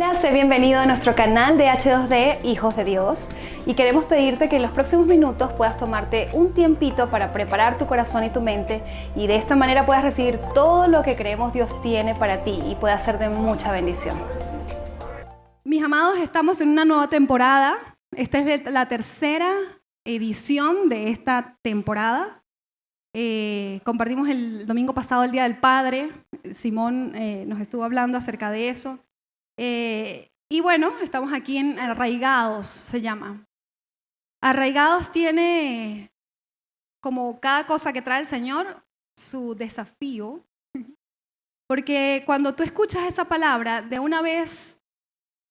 Hola, sé bienvenido a nuestro canal de H2D Hijos de Dios y queremos pedirte que en los próximos minutos puedas tomarte un tiempito para preparar tu corazón y tu mente y de esta manera puedas recibir todo lo que creemos Dios tiene para ti y pueda ser de mucha bendición. Mis amados, estamos en una nueva temporada. Esta es la tercera edición de esta temporada. Compartimos el domingo pasado el Día del Padre. Simón nos estuvo hablando acerca de eso. Y bueno, estamos aquí en Arraigados, se llama. Arraigados tiene, como cada cosa que trae el Señor, su desafío. Porque cuando tú escuchas esa palabra, de una vez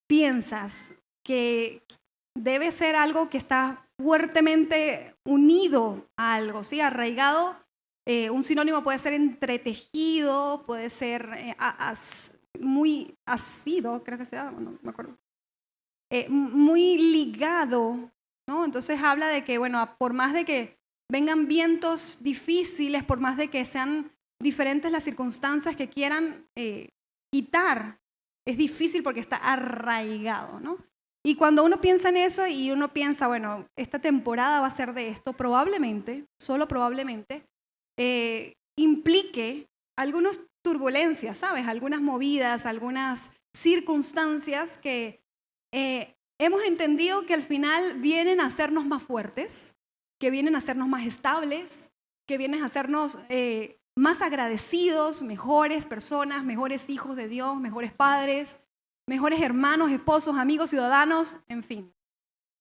piensas que debe ser algo que está fuertemente unido a algo, ¿sí? Arraigado, un sinónimo puede ser entretejido, puede ser muy asido, creo que sea, no me acuerdo, muy ligado, ¿no? Entonces habla de que, bueno, por más de que vengan vientos difíciles, por más de que sean diferentes las circunstancias que quieran quitar, es difícil porque está arraigado, ¿no? Y cuando uno piensa en eso y uno piensa, bueno, esta temporada va a ser de esto, probablemente, solo probablemente, implique algunas turbulencias, ¿sabes? Algunas movidas, algunas circunstancias que hemos entendido que al final vienen a hacernos más fuertes, que vienen a hacernos más estables, que vienen a hacernos más agradecidos, mejores personas, mejores hijos de Dios, mejores padres, mejores hermanos, esposos, amigos, ciudadanos, en fin.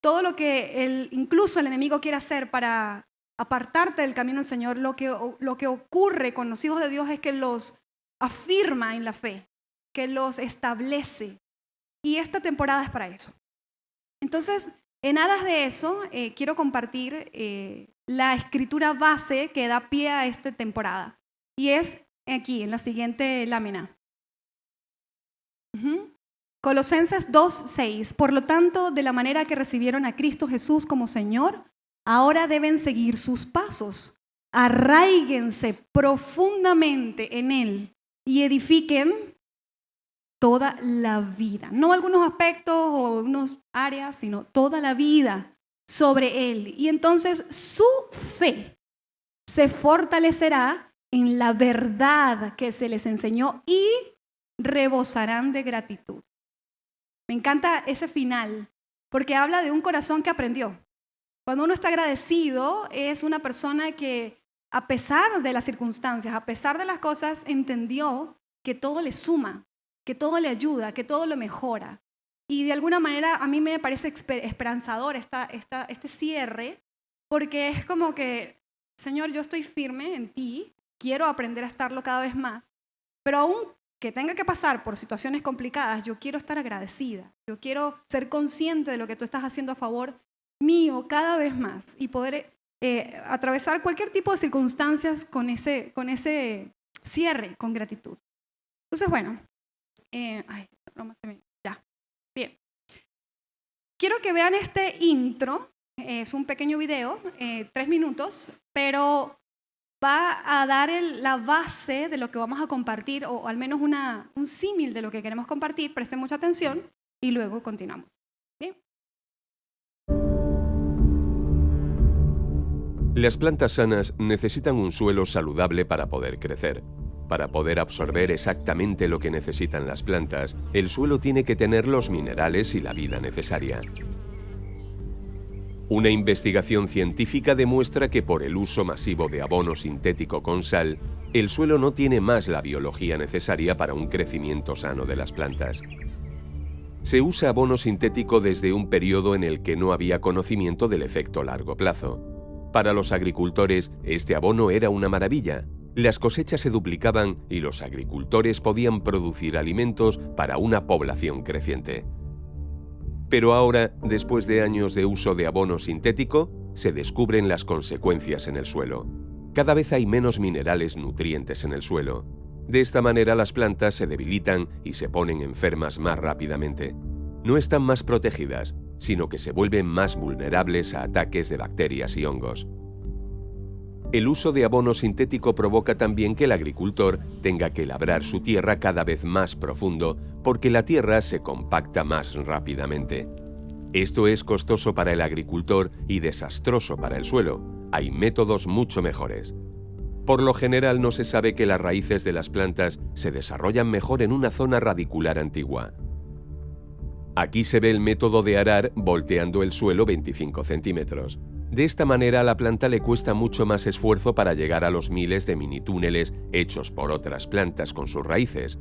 Todo lo que incluso el enemigo quiere hacer para apartarte del camino del Señor, lo que ocurre con los hijos de Dios es que los afirma en la fe, que los establece. Y esta temporada es para eso. Entonces, en aras de eso, quiero compartir la escritura base que da pie a esta temporada. Y es aquí, en la siguiente lámina. Colosenses 2:6. Por lo tanto, de la manera que recibieron a Cristo Jesús como Señor, ahora deben seguir sus pasos. Arraíguense profundamente en Él y edifiquen toda la vida. No algunos aspectos o unas áreas, sino toda la vida sobre Él. Y entonces su fe se fortalecerá en la verdad que se les enseñó y rebosarán de gratitud. Me encanta ese final, porque habla de un corazón que aprendió. Cuando uno está agradecido, es una persona que, a pesar de las circunstancias, a pesar de las cosas, entendió que todo le suma, que todo le ayuda, que todo lo mejora. Y de alguna manera a mí me parece esperanzador este cierre, porque es como que, Señor, yo estoy firme en ti, quiero aprender a estarlo cada vez más, pero aún que tenga que pasar por situaciones complicadas, yo quiero estar agradecida, yo quiero ser consciente de lo que tú estás haciendo a favor mío cada vez más y poder atravesar cualquier tipo de circunstancias con ese cierre, con gratitud. Entonces, bueno, ya, bien. Quiero que vean este intro, es un pequeño video, 3 minutos, pero va a dar la base de lo que vamos a compartir, o al menos un símil de lo que queremos compartir. Presten mucha atención y luego continuamos. ¿Sí? Las plantas sanas necesitan un suelo saludable para poder crecer. Para poder absorber exactamente lo que necesitan las plantas, el suelo tiene que tener los minerales y la vida necesaria. Una investigación científica demuestra que por el uso masivo de abono sintético con sal, el suelo no tiene más la biología necesaria para un crecimiento sano de las plantas. Se usa abono sintético desde un periodo en el que no había conocimiento del efecto largo plazo. Para los agricultores, este abono era una maravilla. Las cosechas se duplicaban y los agricultores podían producir alimentos para una población creciente. Pero ahora, después de años de uso de abono sintético, se descubren las consecuencias en el suelo. Cada vez hay menos minerales nutrientes en el suelo. De esta manera las plantas se debilitan y se ponen enfermas más rápidamente. No están más protegidas, sino que se vuelven más vulnerables a ataques de bacterias y hongos. El uso de abono sintético provoca también que el agricultor tenga que labrar su tierra cada vez más profundo porque la tierra se compacta más rápidamente. Esto es costoso para el agricultor y desastroso para el suelo. Hay métodos mucho mejores. Por lo general no se sabe que las raíces de las plantas se desarrollan mejor en una zona radicular antigua. Aquí se ve el método de arar volteando el suelo 25 centímetros. De esta manera a la planta le cuesta mucho más esfuerzo para llegar a los miles de mini túneles hechos por otras plantas con sus raíces.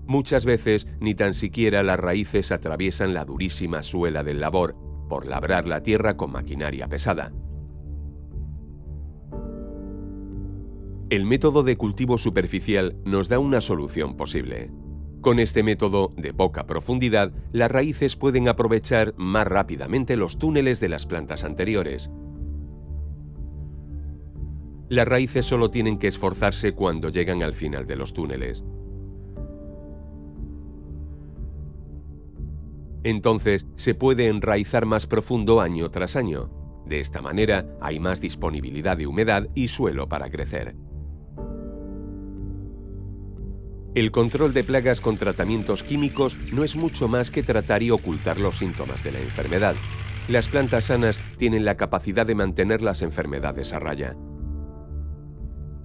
Muchas veces ni tan siquiera las raíces atraviesan la durísima suela del labor por labrar la tierra con maquinaria pesada. El método de cultivo superficial nos da una solución posible. Con este método de poca profundidad, las raíces pueden aprovechar más rápidamente los túneles de las plantas anteriores. Las raíces solo tienen que esforzarse cuando llegan al final de los túneles. Entonces, se puede enraizar más profundo año tras año. De esta manera, hay más disponibilidad de humedad y suelo para crecer. El control de plagas con tratamientos químicos no es mucho más que tratar y ocultar los síntomas de la enfermedad. Las plantas sanas tienen la capacidad de mantener las enfermedades a raya.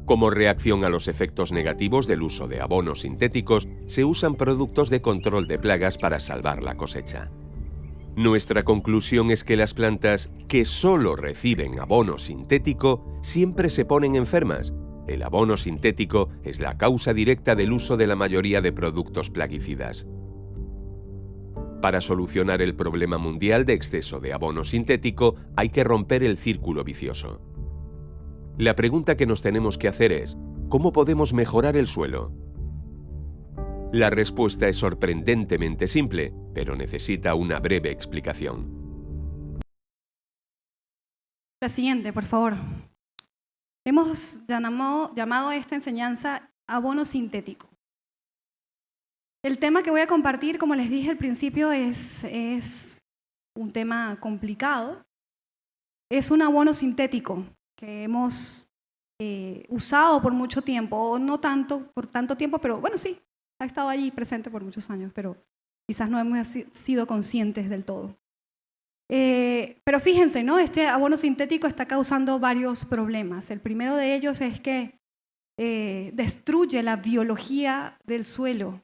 Como reacción a los efectos negativos del uso de abonos sintéticos, se usan productos de control de plagas para salvar la cosecha. Nuestra conclusión es que las plantas que solo reciben abono sintético siempre se ponen enfermas. El abono sintético es la causa directa del uso de la mayoría de productos plaguicidas. Para solucionar el problema mundial de exceso de abono sintético, hay que romper el círculo vicioso. La pregunta que nos tenemos que hacer es, ¿cómo podemos mejorar el suelo? La respuesta es sorprendentemente simple, pero necesita una breve explicación. La siguiente, por favor. Hemos llamado a esta enseñanza abono sintético. El tema que voy a compartir, como les dije al principio, es un tema complicado. Es un abono sintético que hemos usado por mucho tiempo, o no tanto por tanto tiempo, pero bueno, sí, ha estado allí presente por muchos años, pero quizás no hemos sido conscientes del todo. Pero fíjense, ¿no? Este abono sintético está causando varios problemas. El primero de ellos es que destruye la biología del suelo.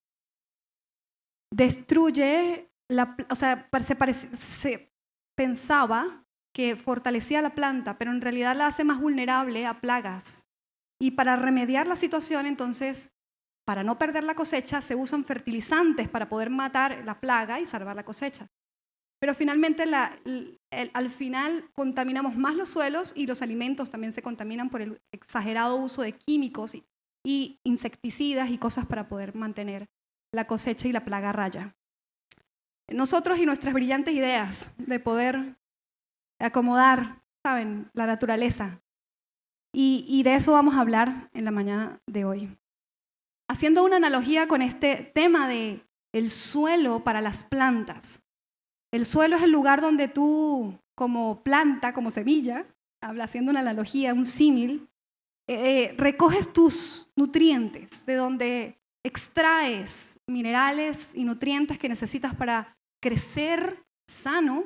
Destruye, se pensaba que fortalecía la planta, pero en realidad la hace más vulnerable a plagas. Y para remediar la situación, entonces, para no perder la cosecha, se usan fertilizantes para poder matar la plaga y salvar la cosecha. Pero finalmente, al final, contaminamos más los suelos y los alimentos también se contaminan por el exagerado uso de químicos y insecticidas y cosas para poder mantener la cosecha y la plaga a raya. Nosotros y nuestras brillantes ideas de poder acomodar, ¿saben?, la naturaleza. Y de eso vamos a hablar en la mañana de hoy. Haciendo una analogía con este tema de el suelo para las plantas. El suelo es el lugar donde tú, como planta, como semilla, haciendo una analogía, un símil, recoges tus nutrientes, de donde extraes minerales y nutrientes que necesitas para crecer sano.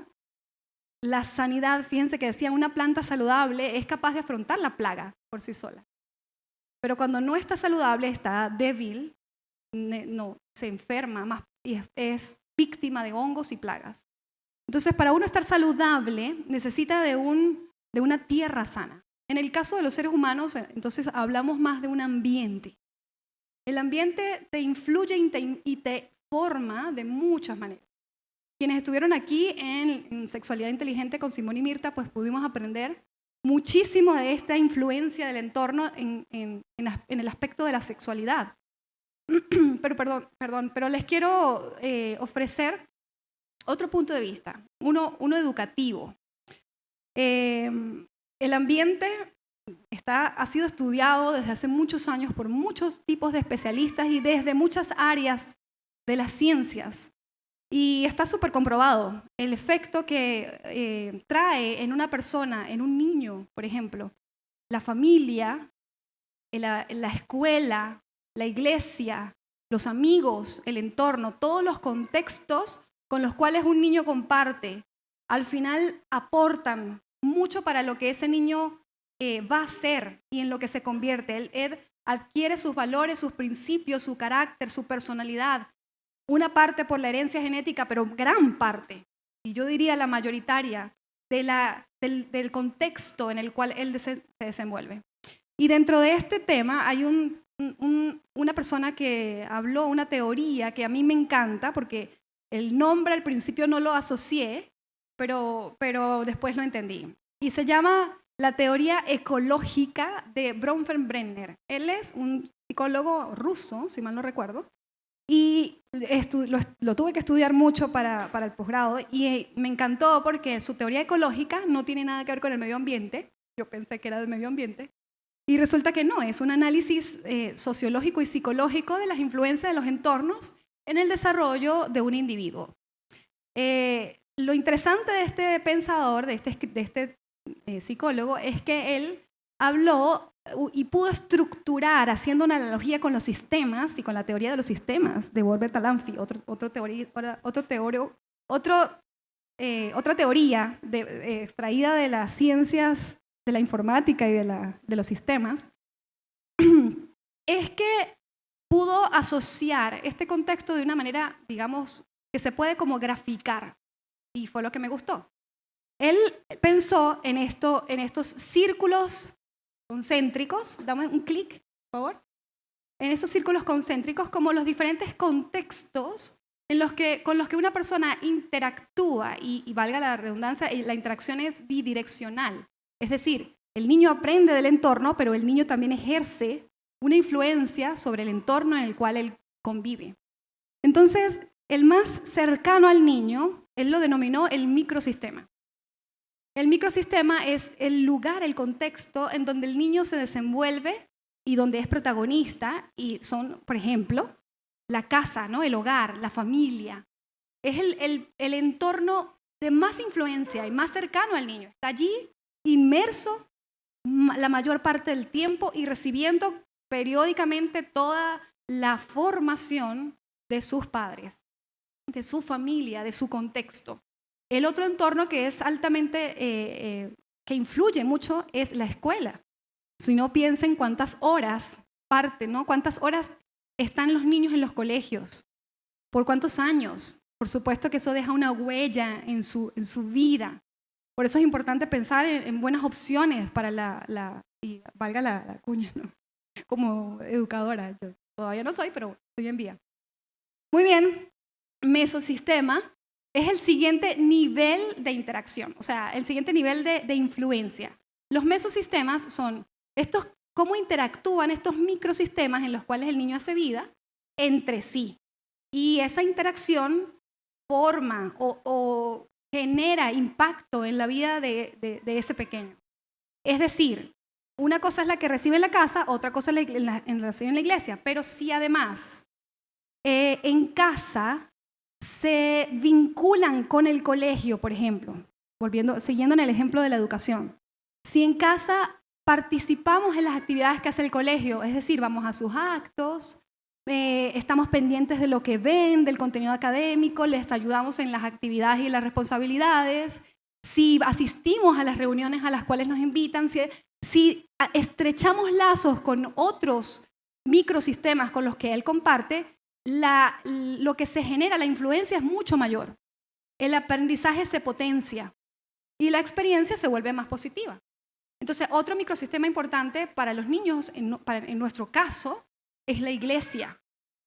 La sanidad, fíjense que decía, una planta saludable es capaz de afrontar la plaga por sí sola. Pero cuando no está saludable, está débil, no, se enferma más y es víctima de hongos y plagas. Entonces, para uno estar saludable, necesita de una tierra sana. En el caso de los seres humanos, entonces hablamos más de un ambiente. El ambiente te influye y te forma de muchas maneras. Quienes estuvieron aquí en Sexualidad Inteligente con Simón y Mirta, pues pudimos aprender muchísimo de esta influencia del entorno en el aspecto de la sexualidad. Pero les quiero ofrecer otro punto de vista, uno educativo. El ambiente ha sido estudiado desde hace muchos años por muchos tipos de especialistas y desde muchas áreas de las ciencias. Y está súper comprobado el efecto que trae en una persona, en un niño, por ejemplo, la familia, la escuela, la iglesia, los amigos, el entorno, todos los contextos con los cuales un niño comparte, al final aportan mucho para lo que ese niño va a ser y en lo que se convierte. Él adquiere sus valores, sus principios, su carácter, su personalidad. Una parte por la herencia genética, pero gran parte, y yo diría la mayoritaria, del contexto en el cual él se desenvuelve. Y dentro de este tema hay una persona que habló una teoría que a mí me encanta, porque el nombre al principio no lo asocié, pero después lo entendí. Y se llama la teoría ecológica de Bronfenbrenner. Él es un psicólogo ruso, si mal no recuerdo, y lo tuve que estudiar mucho para el posgrado, y me encantó porque su teoría ecológica no tiene nada que ver con el medio ambiente. Yo pensé que era del medio ambiente, y resulta que no, es un análisis sociológico y psicológico de las influencias de los entornos en el desarrollo de un individuo. Lo interesante de este pensador, de este psicólogo, es que él habló y pudo estructurar, haciendo una analogía con los sistemas y con la teoría de los sistemas de Robert Alanfi, otra teoría extraída de las ciencias de la informática y de los sistemas, es que pudo asociar este contexto de una manera, digamos, que se puede como graficar, y fue lo que me gustó. Él pensó en estos círculos concéntricos, dame un clic, por favor, en estos círculos concéntricos como los diferentes contextos con los que una persona interactúa, y valga la redundancia, la interacción es bidireccional. Es decir, el niño aprende del entorno, pero el niño también ejerce una influencia sobre el entorno en el cual él convive. Entonces, el más cercano al niño, él lo denominó el microsistema. El microsistema es el lugar, el contexto en donde el niño se desenvuelve y donde es protagonista, y son, por ejemplo, la casa, ¿no? El hogar, la familia. Es el entorno de más influencia y más cercano al niño. Está allí inmerso la mayor parte del tiempo y recibiendo periódicamente toda la formación de sus padres, de su familia, de su contexto. El otro entorno que es altamente, que influye mucho, es la escuela. Si no, piensen cuántas horas ¿no? Cuántas horas están los niños en los colegios, por cuántos años. Por supuesto que eso deja una huella en su vida. Por eso es importante pensar en buenas opciones para y valga la cuña, ¿no? Como educadora. Yo todavía no soy, pero estoy en vía. Muy bien, mesosistema es el siguiente nivel de interacción, o sea, el siguiente nivel de influencia. Los mesosistemas son cómo interactúan estos microsistemas en los cuales el niño hace vida entre sí. Y esa interacción forma o genera impacto en la vida de ese pequeño. Es decir, una cosa es la que recibe en la casa, otra cosa es la que recibe en la iglesia, pero si además en casa se vinculan con el colegio, por ejemplo, siguiendo en el ejemplo de la educación. Si en casa participamos en las actividades que hace el colegio, es decir, vamos a sus actos, estamos pendientes de lo que ven, del contenido académico, les ayudamos en las actividades y las responsabilidades, si asistimos a las reuniones a las cuales nos invitan, si estrechamos lazos con otros microsistemas con los que él comparte, lo que se genera, la influencia es mucho mayor. El aprendizaje se potencia y la experiencia se vuelve más positiva. Entonces, otro microsistema importante para los niños, en nuestro caso, es la iglesia.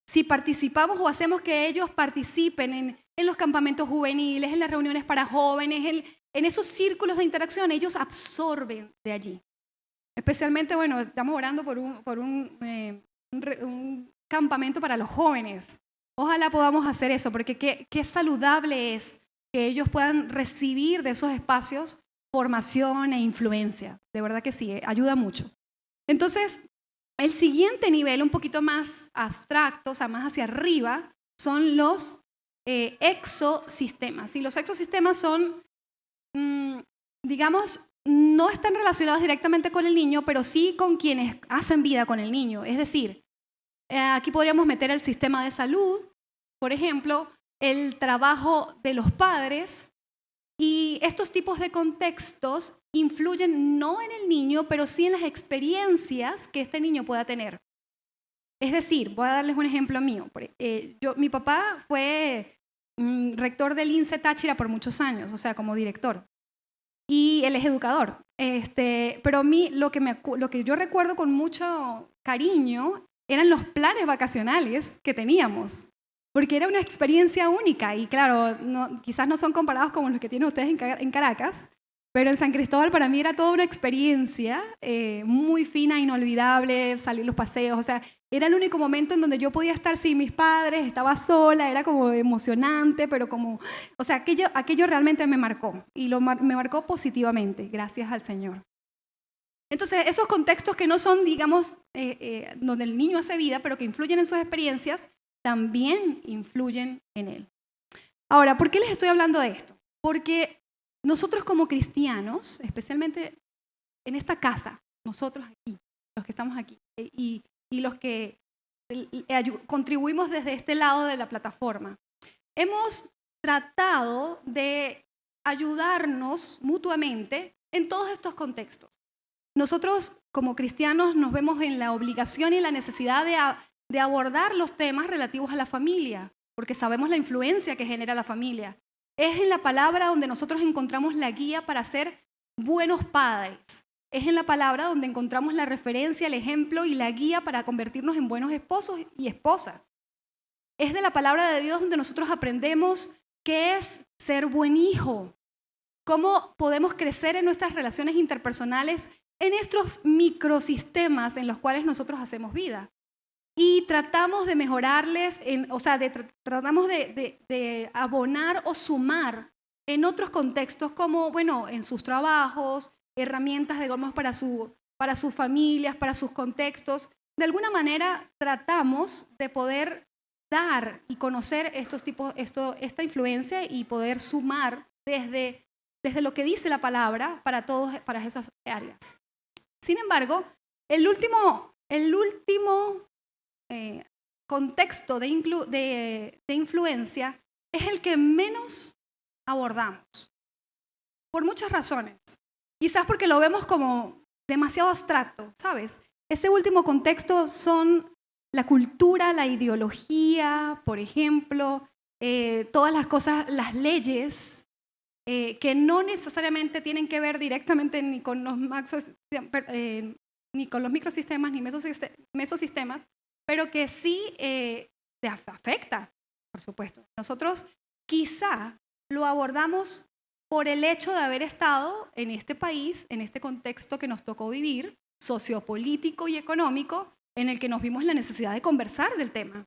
Si participamos o hacemos que ellos participen en los campamentos juveniles, en las reuniones para jóvenes, en esos círculos de interacción, ellos absorben de allí. Especialmente, bueno, estamos orando por un campamento para los jóvenes. Ojalá podamos hacer eso, porque qué saludable es que ellos puedan recibir de esos espacios formación e influencia. De verdad que sí, ayuda mucho. Entonces, el siguiente nivel, un poquito más abstracto, o sea, más hacia arriba, son los exosistemas. Y los exosistemas son digamos, no están relacionados directamente con el niño, pero sí con quienes hacen vida con el niño. Es decir, aquí podríamos meter el sistema de salud, por ejemplo, el trabajo de los padres, y estos tipos de contextos influyen no en el niño, pero sí en las experiencias que este niño pueda tener. Es decir, voy a darles un ejemplo mío. Mi papá fue rector del INSE Táchira por muchos años, o sea, como director. Y él es educador. Pero a mí lo que yo recuerdo con mucho cariño eran los planes vacacionales que teníamos, porque era una experiencia única. Y claro, quizás no son comparados con los que tienen ustedes en Caracas, pero en San Cristóbal para mí era toda una experiencia muy fina, inolvidable, salir los paseos, o sea, era el único momento en donde yo podía estar sin mis padres, estaba sola, era como emocionante, pero como, o sea, aquello realmente me marcó, y me marcó positivamente, gracias al Señor. Entonces, esos contextos que no son, digamos, donde el niño hace vida, pero que influyen en sus experiencias, también influyen en él. Ahora, ¿por qué les estoy hablando de esto? Porque nosotros como cristianos, especialmente en esta casa, nosotros aquí, los que estamos aquí, y los que contribuimos desde este lado de la plataforma, hemos tratado de ayudarnos mutuamente en todos estos contextos. Nosotros como cristianos nos vemos en la obligación y la necesidad de abordar los temas relativos a la familia, porque sabemos la influencia que genera la familia. Es en la palabra donde nosotros encontramos la guía para ser buenos padres. Es en la palabra donde encontramos la referencia, el ejemplo y la guía para convertirnos en buenos esposos y esposas. Es de la palabra de Dios donde nosotros aprendemos qué es ser buen hijo, cómo podemos crecer en nuestras relaciones interpersonales, en estos microsistemas en los cuales nosotros hacemos vida. Y tratamos de mejorarles, tratamos de abonar o sumar en otros contextos como, bueno, en sus trabajos, herramientas, digamos, para sus familias, para sus contextos. De alguna manera tratamos de poder dar y conocer esta influencia y poder sumar desde lo que dice la palabra para esas áreas. Sin embargo, el último contexto de influencia es el que menos abordamos, por muchas razones. Quizás porque lo vemos como demasiado abstracto, ¿sabes? Ese último contexto son la cultura, la ideología, por ejemplo, todas las cosas, las leyes, que no necesariamente tienen que ver directamente ni con los microsistemas ni mesosistemas, pero que sí te afecta, por supuesto. Nosotros quizá lo abordamos por el hecho de haber estado en este país, en este contexto que nos tocó vivir, sociopolítico y económico, en el que nos vimos la necesidad de conversar del tema,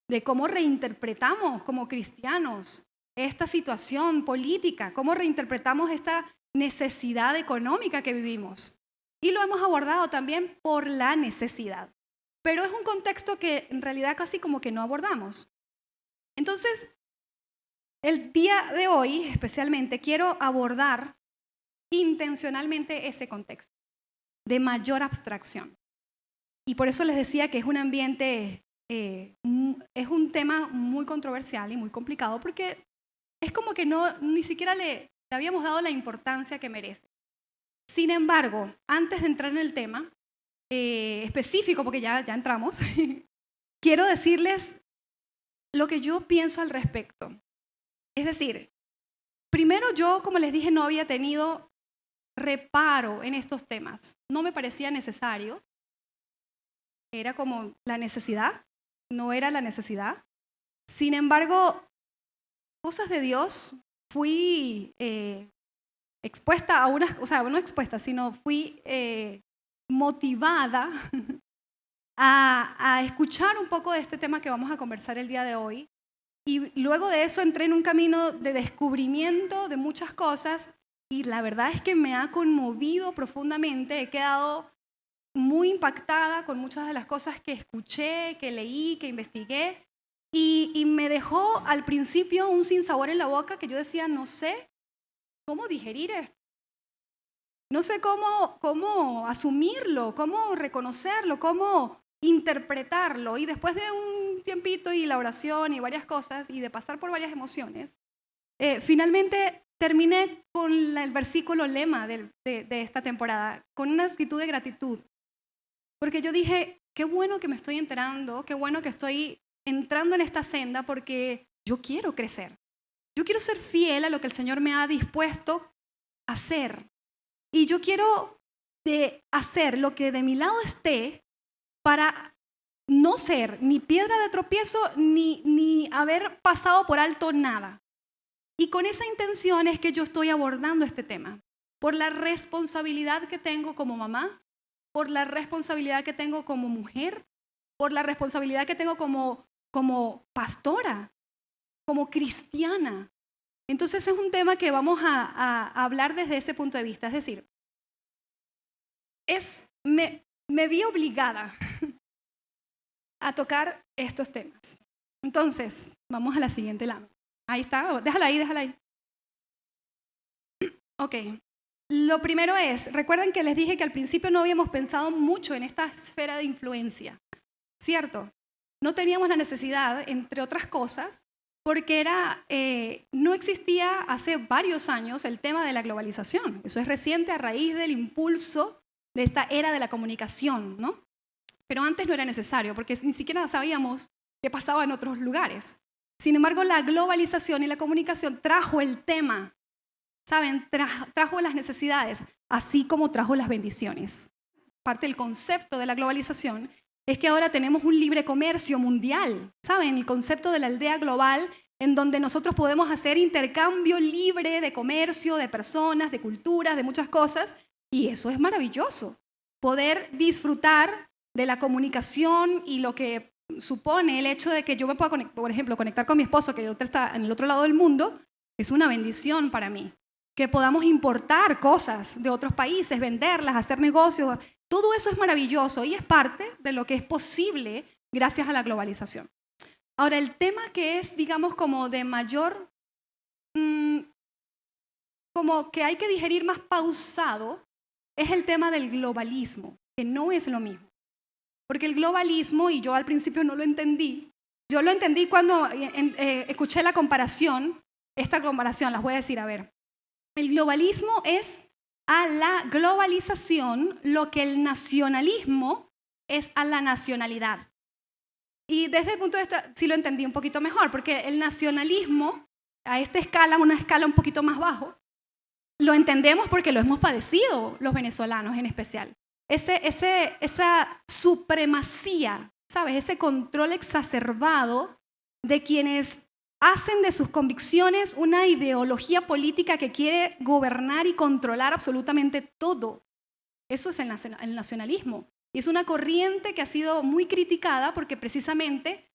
de cómo reinterpretamos como cristianos esta situación política, cómo reinterpretamos esta necesidad económica que vivimos. Y lo hemos abordado también por la necesidad. Pero es un contexto que en realidad casi como que no abordamos. Entonces, el día de hoy especialmente quiero abordar intencionalmente ese contexto de mayor abstracción. Y por eso les decía que es un ambiente, es un tema muy controversial y muy complicado, porque es como que ni siquiera le habíamos dado la importancia que merece. Sin embargo, antes de entrar en el tema específico, porque ya entramos, quiero decirles lo que yo pienso al respecto. Es decir, primero yo, como les dije, no había tenido reparo en estos temas. No me parecía necesario. Era como la necesidad, no era la necesidad. Sin embargo, cosas de Dios, fui expuesta a unas, o sea, no expuesta, sino fui motivada a escuchar un poco de este tema que vamos a conversar el día de hoy. Y luego de eso entré en un camino de descubrimiento de muchas cosas y la verdad es que me ha conmovido profundamente. He quedado muy impactada con muchas de las cosas que escuché, que leí, que investigué y me dejó al principio un sinsabor en la boca que yo decía, no sé cómo digerir esto. No sé cómo asumirlo, cómo reconocerlo, cómo interpretarlo. Y después de un tiempito y la oración y varias cosas y de pasar por varias emociones, finalmente terminé con el versículo lema de esta temporada, con una actitud de gratitud. Porque yo dije, qué bueno que me estoy enterando, qué bueno que estoy entrando en esta senda porque yo quiero crecer. Yo quiero ser fiel a lo que el Señor me ha dispuesto a hacer. Y yo quiero hacer lo que de mi lado esté para no ser ni piedra de tropiezo ni haber pasado por alto nada. Y con esa intención es que yo estoy abordando este tema, por la responsabilidad que tengo como mamá, por la responsabilidad que tengo como mujer, por la responsabilidad que tengo como pastora, como cristiana. Entonces es un tema que vamos a hablar desde ese punto de vista. Es decir, me vi obligada a tocar estos temas. Entonces, vamos a la siguiente lámina. Ahí está, déjala ahí. Ok, lo primero es, recuerden que les dije que al principio no habíamos pensado mucho en esta esfera de influencia, ¿cierto? No teníamos la necesidad, entre otras cosas, porque no existía hace varios años el tema de la globalización. Eso es reciente a raíz del impulso de esta era de la comunicación, ¿no? Pero antes no era necesario, porque ni siquiera sabíamos qué pasaba en otros lugares. Sin embargo, la globalización y la comunicación trajo el tema, ¿saben? Trajo las necesidades, así como trajo las bendiciones. Parte del concepto de la globalización es que ahora tenemos un libre comercio mundial, ¿saben? El concepto de la aldea global, en donde nosotros podemos hacer intercambio libre de comercio, de personas, de culturas, de muchas cosas, y eso es maravilloso. Poder disfrutar de la comunicación y lo que supone el hecho de que yo me pueda, por ejemplo, conectar con mi esposo, que está en el otro lado del mundo, es una bendición para mí. Que podamos importar cosas de otros países, venderlas, hacer negocios, todo eso es maravilloso y es parte de lo que es posible gracias a la globalización. Ahora, el tema que es, digamos, como de mayor, como que hay que digerir más pausado, es el tema del globalismo, que no es lo mismo. Porque el globalismo, y yo al principio no lo entendí, yo lo entendí cuando escuché la comparación, esta comparación, las voy a decir, a ver. El globalismo es a la globalización lo que el nacionalismo es a la nacionalidad. Y desde el punto de vista, sí lo entendí un poquito mejor, porque el nacionalismo, a esta escala, una escala un poquito más bajo, lo entendemos porque lo hemos padecido los venezolanos en especial. Esa supremacía, ¿sabes? Ese control exacerbado de quienes hacen de sus convicciones una ideología política que quiere gobernar y controlar absolutamente todo. Eso es el nacionalismo. Y es una corriente que ha sido muy criticada porque precisamente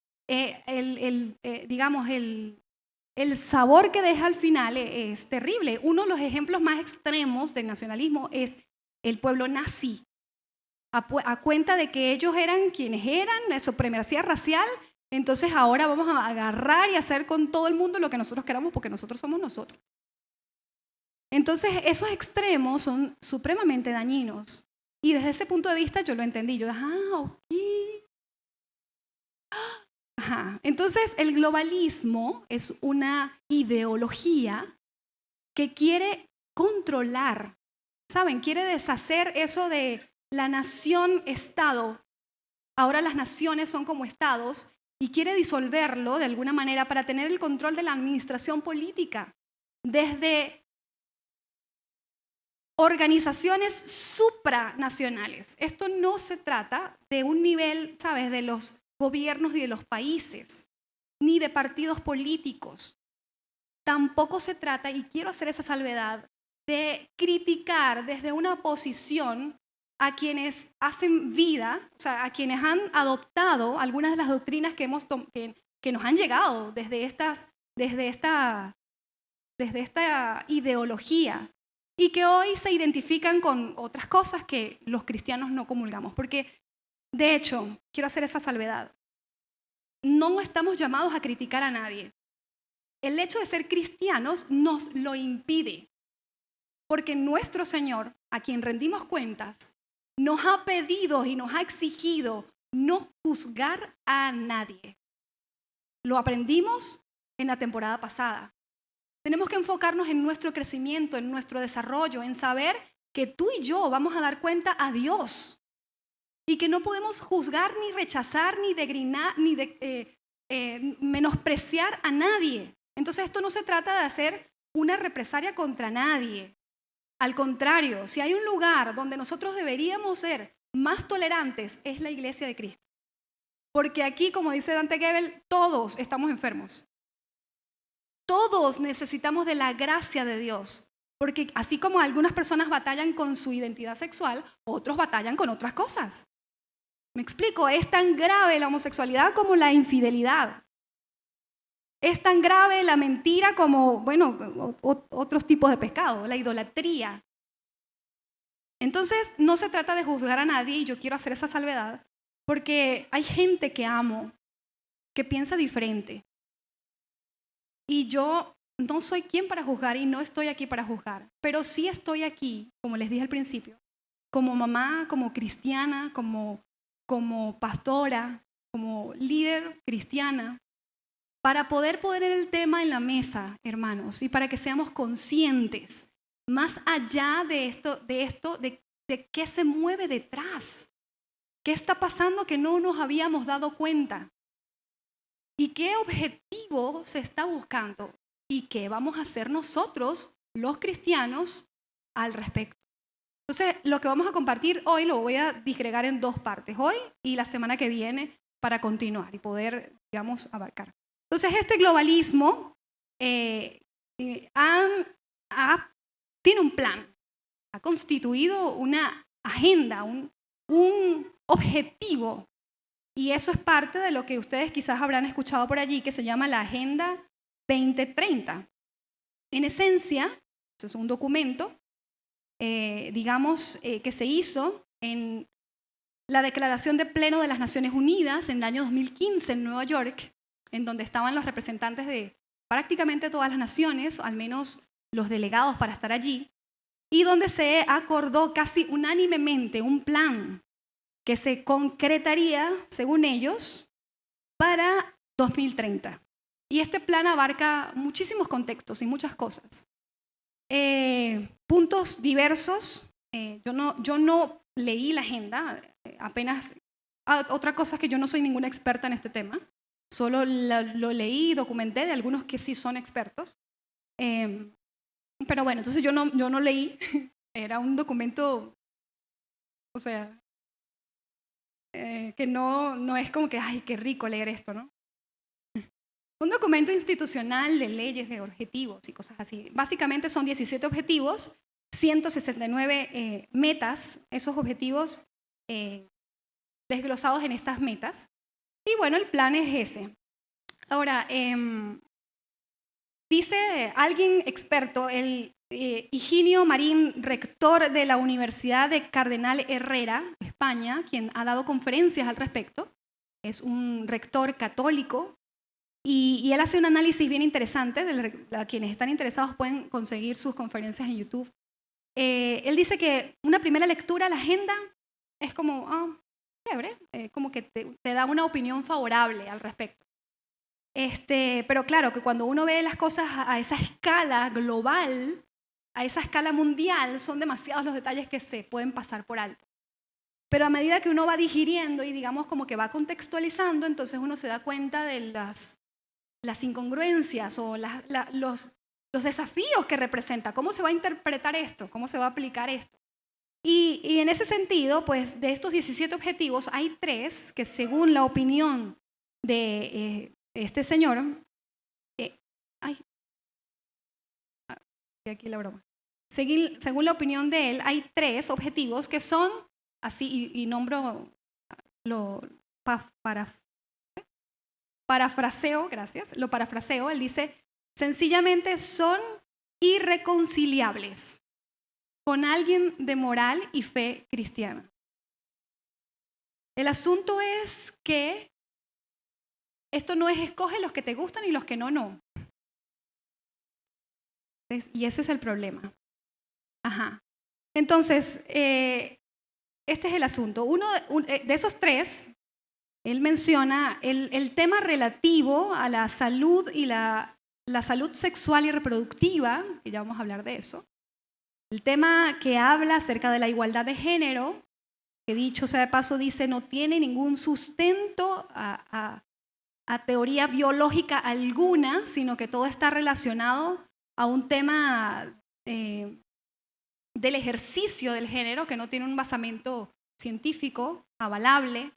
digamos, el sabor que deja al final es terrible. Uno de los ejemplos más extremos del nacionalismo es el pueblo nazi. A cuenta de que ellos eran quienes eran, la supremacía racial, entonces ahora vamos a agarrar y hacer con todo el mundo lo que nosotros queramos porque nosotros somos nosotros. Entonces esos extremos son supremamente dañinos. Y desde ese punto de vista yo lo entendí. Yo dije, ok. Ajá. Entonces el globalismo es una ideología que quiere controlar, ¿saben? Quiere deshacer eso de la nación-estado. Ahora las naciones son como estados y quiere disolverlo de alguna manera para tener el control de la administración política desde organizaciones supranacionales. Esto no se trata de un nivel, ¿sabes?, de los gobiernos y de los países, ni de partidos políticos. Tampoco se trata, y quiero hacer esa salvedad, de criticar desde una posición a quienes hacen vida, o sea, a quienes han adoptado algunas de las doctrinas que nos han llegado desde esta ideología y que hoy se identifican con otras cosas que los cristianos no comulgamos. Porque, de hecho, quiero hacer esa salvedad, no estamos llamados a criticar a nadie. El hecho de ser cristianos nos lo impide. porque nuestro Señor, a quien rendimos cuentas, nos ha pedido y nos ha exigido no juzgar a nadie. Lo aprendimos en la temporada pasada. Tenemos que enfocarnos en nuestro crecimiento, en nuestro desarrollo, en saber que tú y yo vamos a dar cuenta a Dios y que no podemos juzgar, ni rechazar, ni degrinar, ni menospreciar a nadie. Entonces esto no se trata de hacer una represalia contra nadie. Al contrario, si hay un lugar donde nosotros deberíamos ser más tolerantes, es la iglesia de Cristo. Porque aquí, como dice Dante Gebel, todos estamos enfermos. Todos necesitamos de la gracia de Dios. Porque así como algunas personas batallan con su identidad sexual, otros batallan con otras cosas. ¿Me explico? Es tan grave la homosexualidad como la infidelidad. Es tan grave la mentira como, otros tipos de pecado, la idolatría. Entonces, no se trata de juzgar a nadie, y yo quiero hacer esa salvedad, porque hay gente que amo, que piensa diferente. Y yo no soy quien para juzgar y no estoy aquí para juzgar, pero sí estoy aquí, como les dije al principio, como mamá, como cristiana, como pastora, como líder cristiana, para poder poner el tema en la mesa, hermanos, y para que seamos conscientes, más allá de qué se mueve detrás, qué está pasando que no nos habíamos dado cuenta, y qué objetivo se está buscando, y qué vamos a hacer nosotros, los cristianos, al respecto. Entonces, lo que vamos a compartir hoy lo voy a disgregar en dos partes, hoy y la semana que viene, para continuar y poder, abarcar. Entonces, este globalismo tiene un plan, ha constituido una agenda, un objetivo, y eso es parte de lo que ustedes quizás habrán escuchado por allí, que se llama la Agenda 2030. En esencia, es un documento, que se hizo en la Declaración de Pleno de las Naciones Unidas en el año 2015 en Nueva York, en donde estaban los representantes de prácticamente todas las naciones, al menos los delegados para estar allí, y donde se acordó casi unánimemente un plan que se concretaría, según ellos, para 2030. Y este plan abarca muchísimos contextos y muchas cosas. Puntos diversos. Yo no leí la agenda, apenas. Otra cosa es que yo no soy ninguna experta en este tema. Solo lo leí y documenté de algunos que sí son expertos. Pero bueno, entonces yo no leí. Era un documento, que no es como que, ay, qué rico leer esto, ¿no? Un documento institucional de leyes, de objetivos y cosas así. Básicamente son 17 objetivos, 169 metas, esos objetivos desglosados en estas metas. Y bueno, el plan es ese. Ahora, dice alguien experto, el Higinio Marín, rector de la Universidad de Cardenal Herrera, España, quien ha dado conferencias al respecto, es un rector católico, y él hace un análisis bien interesante. A quienes están interesados pueden conseguir sus conferencias en YouTube. Él dice que una primera lectura a la agenda es como, chévere, como que te da una opinión favorable al respecto. Pero claro, que cuando uno ve las cosas a esa escala global, a esa escala mundial, son demasiados los detalles que se pueden pasar por alto. Pero a medida que uno va digiriendo y como que va contextualizando, entonces uno se da cuenta de las incongruencias o los desafíos que representa. ¿Cómo se va a interpretar esto? ¿Cómo se va a aplicar esto? Y en ese sentido, pues de estos 17 objetivos, hay 3 que según la opinión de este señor, aquí la broma. Según la opinión de él, hay 3 objetivos que son, así, y nombro, parafraseo, gracias, lo parafraseo, él dice, sencillamente son irreconciliables con alguien de moral y fe cristiana. El asunto es que esto no es escoge los que te gustan y los que no. Y ese es el problema. Ajá. Entonces, este es el asunto. De esos tres, él menciona el tema relativo a la salud y la salud sexual y reproductiva, que ya vamos a hablar de eso. El tema que habla acerca de la igualdad de género, que dicho sea de paso dice no tiene ningún sustento a teoría biológica alguna, sino que todo está relacionado a un tema del ejercicio del género que no tiene un basamento científico avalable.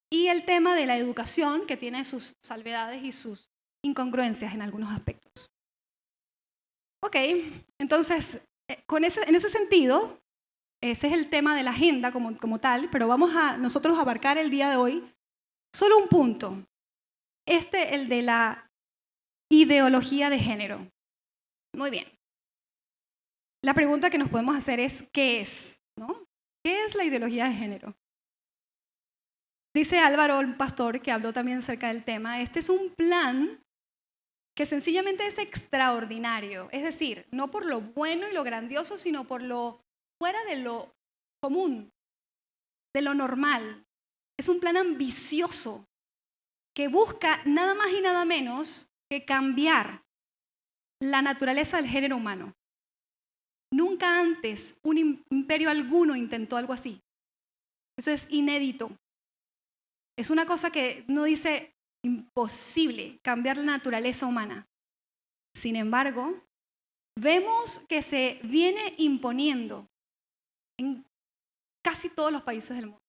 Y el tema de la educación, que tiene sus salvedades y sus incongruencias en algunos aspectos. Ok, entonces, en ese sentido, ese es el tema de la agenda como tal, pero vamos a nosotros abarcar el día de hoy solo un punto, el de la ideología de género. Muy bien. La pregunta que nos podemos hacer es, ¿qué es? ¿No? ¿Qué es la ideología de género? Dice Álvaro, el pastor, que habló también acerca del tema, este es un plan que sencillamente es extraordinario, es decir, no por lo bueno y lo grandioso, sino por lo fuera de lo común, de lo normal. Es un plan ambicioso que busca nada más y nada menos que cambiar la naturaleza del género humano. Nunca antes un imperio alguno intentó algo así. Eso es inédito. Es una cosa que no dice imposible cambiar la naturaleza humana. Sin embargo, vemos que se viene imponiendo en casi todos los países del mundo.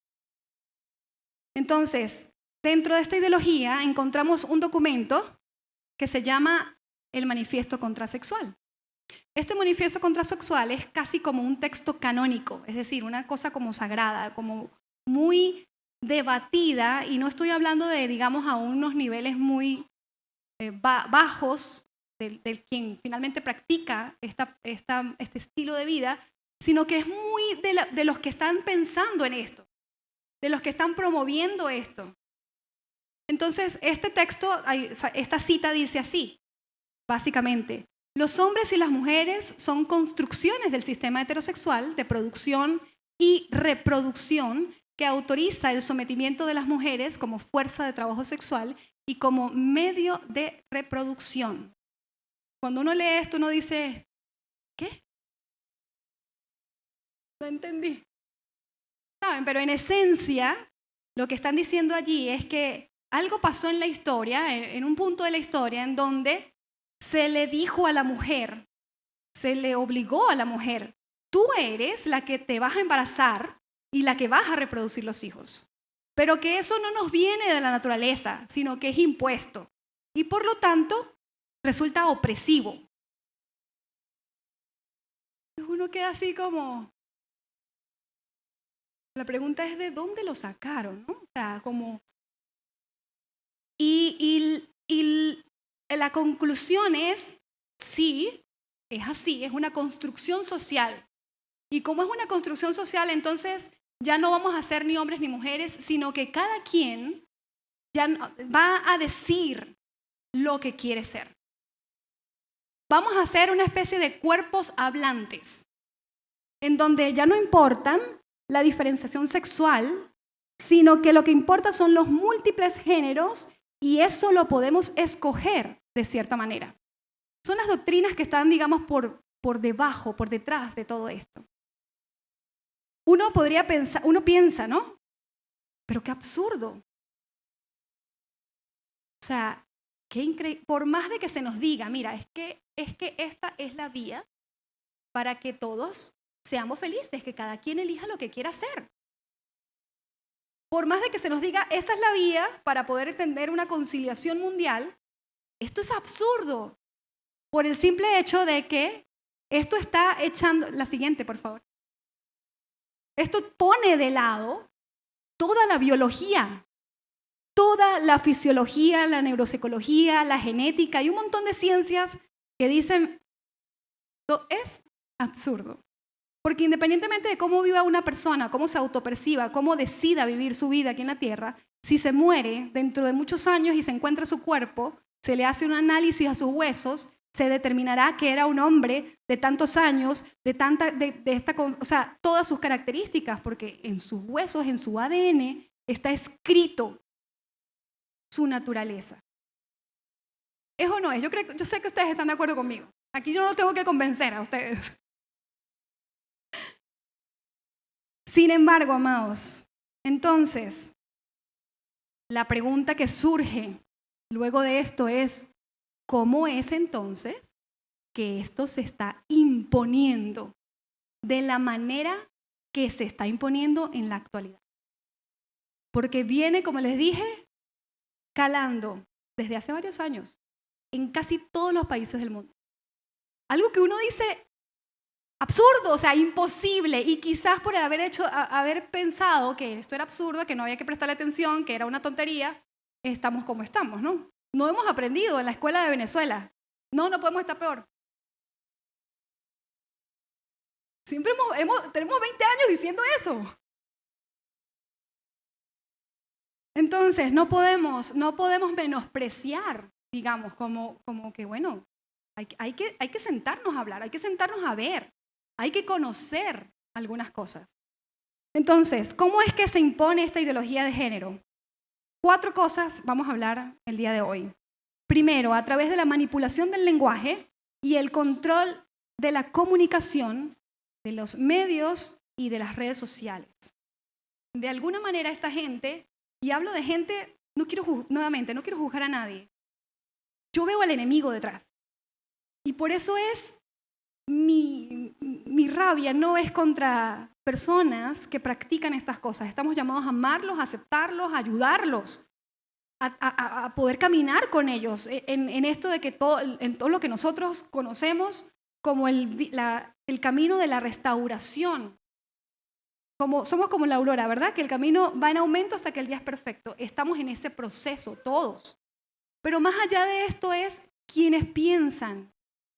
Entonces, dentro de esta ideología encontramos un documento que se llama el Manifiesto Contrasexual. Este manifiesto contrasexual es casi como un texto canónico, es decir, una cosa como sagrada, como muy debatida, y no estoy hablando de, digamos, a unos niveles muy bajos del quien finalmente practica este estilo de vida, sino que es muy de los que están pensando en esto, de los que están promoviendo esto. Entonces, este texto, esta cita dice así, básicamente: los hombres y las mujeres son construcciones del sistema heterosexual de producción y reproducción que autoriza el sometimiento de las mujeres como fuerza de trabajo sexual y como medio de reproducción. Cuando uno lee esto, uno dice, ¿qué? No entendí. ¿Saben? Pero en esencia, lo que están diciendo allí es que algo pasó en la historia, en un punto de la historia, en donde se le dijo a la mujer, se le obligó a la mujer, tú eres la que te vas a embarazar y la que vas a reproducir los hijos. Pero que eso no nos viene de la naturaleza, sino que es impuesto. Y por lo tanto, resulta opresivo. Uno queda así como... La pregunta es, ¿de dónde lo sacaron? ¿No? O sea, como... Y la conclusión es, sí, es así, es una construcción social. Y como es una construcción social, entonces ya no vamos a ser ni hombres ni mujeres, sino que cada quien ya va a decir lo que quiere ser. Vamos a hacer una especie de cuerpos hablantes, en donde ya no importan la diferenciación sexual, sino que lo que importa son los múltiples géneros, y eso lo podemos escoger de cierta manera. Son las doctrinas que están, digamos, por debajo, por detrás de todo esto. Uno podría pensar, uno piensa, ¿no? Pero qué absurdo. O sea, qué increíble. Por más de que se nos diga, mira, es que esta es la vía para que todos seamos felices, que cada quien elija lo que quiera hacer. Por más de que se nos diga, esa es la vía para poder tener una conciliación mundial, esto es absurdo. Por el simple hecho de que esto está echando... La siguiente, por favor. Esto pone de lado toda la biología, toda la fisiología, la neuropsicología, la genética y un montón de ciencias que dicen, esto es absurdo. Porque independientemente de cómo viva una persona, cómo se autoperciba, cómo decida vivir su vida aquí en la Tierra, si se muere dentro de muchos años y se encuentra su cuerpo, se le hace un análisis a sus huesos, se determinará que era un hombre de tantos años, o sea, todas sus características, porque en sus huesos, en su ADN, está escrito su naturaleza. ¿Es o no es? Yo sé que ustedes están de acuerdo conmigo. Aquí yo no tengo que convencer a ustedes. Sin embargo, amados, entonces, la pregunta que surge luego de esto es, ¿cómo es entonces que esto se está imponiendo de la manera que se está imponiendo en la actualidad? Porque viene, como les dije, calando desde hace varios años en casi todos los países del mundo. Algo que uno dice absurdo, o sea, imposible, y quizás por haber pensado que esto era absurdo, que no había que prestarle atención, que era una tontería, estamos como estamos, ¿no? No hemos aprendido en la escuela de Venezuela. No podemos estar peor. Siempre tenemos 20 años diciendo eso. Entonces, no podemos menospreciar, digamos, como que, bueno, hay que sentarnos a hablar, hay que sentarnos a ver, hay que conocer algunas cosas. Entonces, ¿cómo es que se impone esta ideología de género? 4 cosas vamos a hablar el día de hoy. Primero, a través de la manipulación del lenguaje y el control de la comunicación de los medios y de las redes sociales. De alguna manera esta gente, y hablo de gente, no quiero juzgar a nadie. Yo veo al enemigo detrás. Y por eso es mi rabia no es contra personas que practican estas cosas. Estamos llamados a amarlos, a aceptarlos, a ayudarlos, a poder caminar con ellos en esto de que en todo lo que nosotros conocemos como el camino de la restauración. Somos como la aurora, ¿verdad? Que el camino va en aumento hasta que el día es perfecto. Estamos en ese proceso, todos. Pero más allá de esto es quienes piensan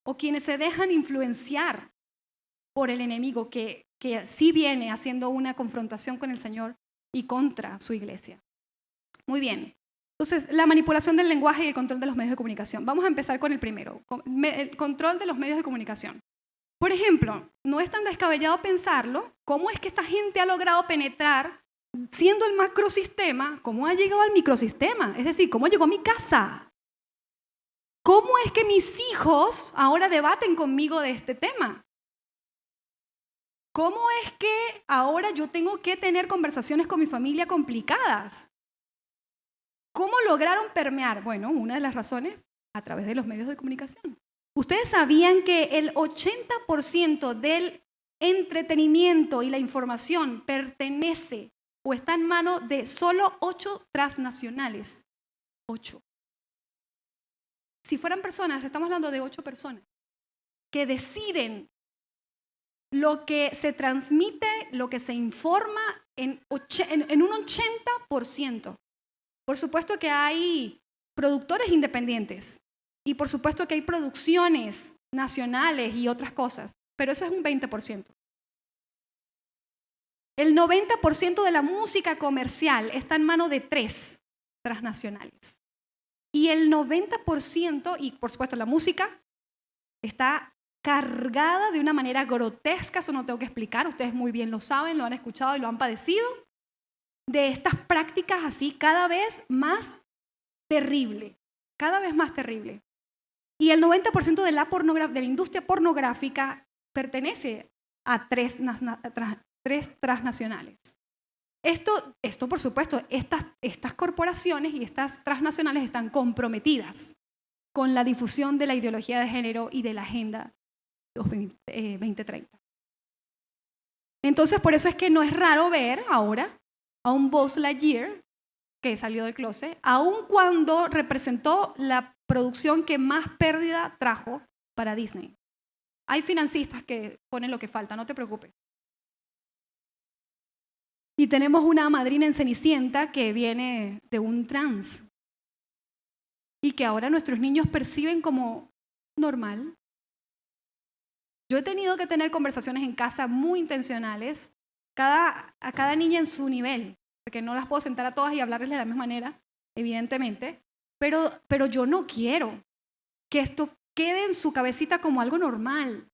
o quienes se dejan influenciar por el enemigo que sí viene haciendo una confrontación con el Señor y contra su iglesia. Muy bien. Entonces, la manipulación del lenguaje y el control de los medios de comunicación. Vamos a empezar con el primero, el control de los medios de comunicación. Por ejemplo, no es tan descabellado pensarlo, ¿cómo es que esta gente ha logrado penetrar, siendo el macrosistema, cómo ha llegado al microsistema? Es decir, ¿cómo llegó a mi casa? ¿Cómo es que mis hijos ahora debaten conmigo de este tema? ¿Cómo es que ahora yo tengo que tener conversaciones con mi familia complicadas? ¿Cómo lograron permear? Bueno, una de las razones, a través de los medios de comunicación. ¿Ustedes sabían que el 80% del entretenimiento y la información pertenece o está en manos de solo 8 transnacionales? 8. Si fueran personas, estamos hablando de 8 personas que deciden lo que se transmite, lo que se informa en un 80%. Por supuesto que hay productores independientes y por supuesto que hay producciones nacionales y otras cosas, pero eso es un 20%. El 90% de la música comercial está en manos de 3 transnacionales. Y el 90%, y por supuesto la música, está cargada de una manera grotesca, eso no tengo que explicar, ustedes muy bien lo saben, lo han escuchado y lo han padecido, de estas prácticas así cada vez más terrible, cada vez más terrible. Y el 90% de la industria pornográfica pertenece a 3 transnacionales. Esto, por supuesto, estas corporaciones y estas transnacionales están comprometidas con la difusión de la ideología de género y de la Agenda 2030. Entonces, por eso es que no es raro ver ahora a un Buzz Lightyear que salió del closet, aun cuando representó la producción que más pérdida trajo para Disney. Hay financistas que ponen lo que falta, no te preocupes. Y tenemos una madrina en Cenicienta que viene de un trans y que ahora nuestros niños perciben como normal. Yo he tenido que tener conversaciones en casa muy intencionales, a cada niña en su nivel, porque no las puedo sentar a todas y hablarles de la misma manera, evidentemente, pero yo no quiero que esto quede en su cabecita como algo normal.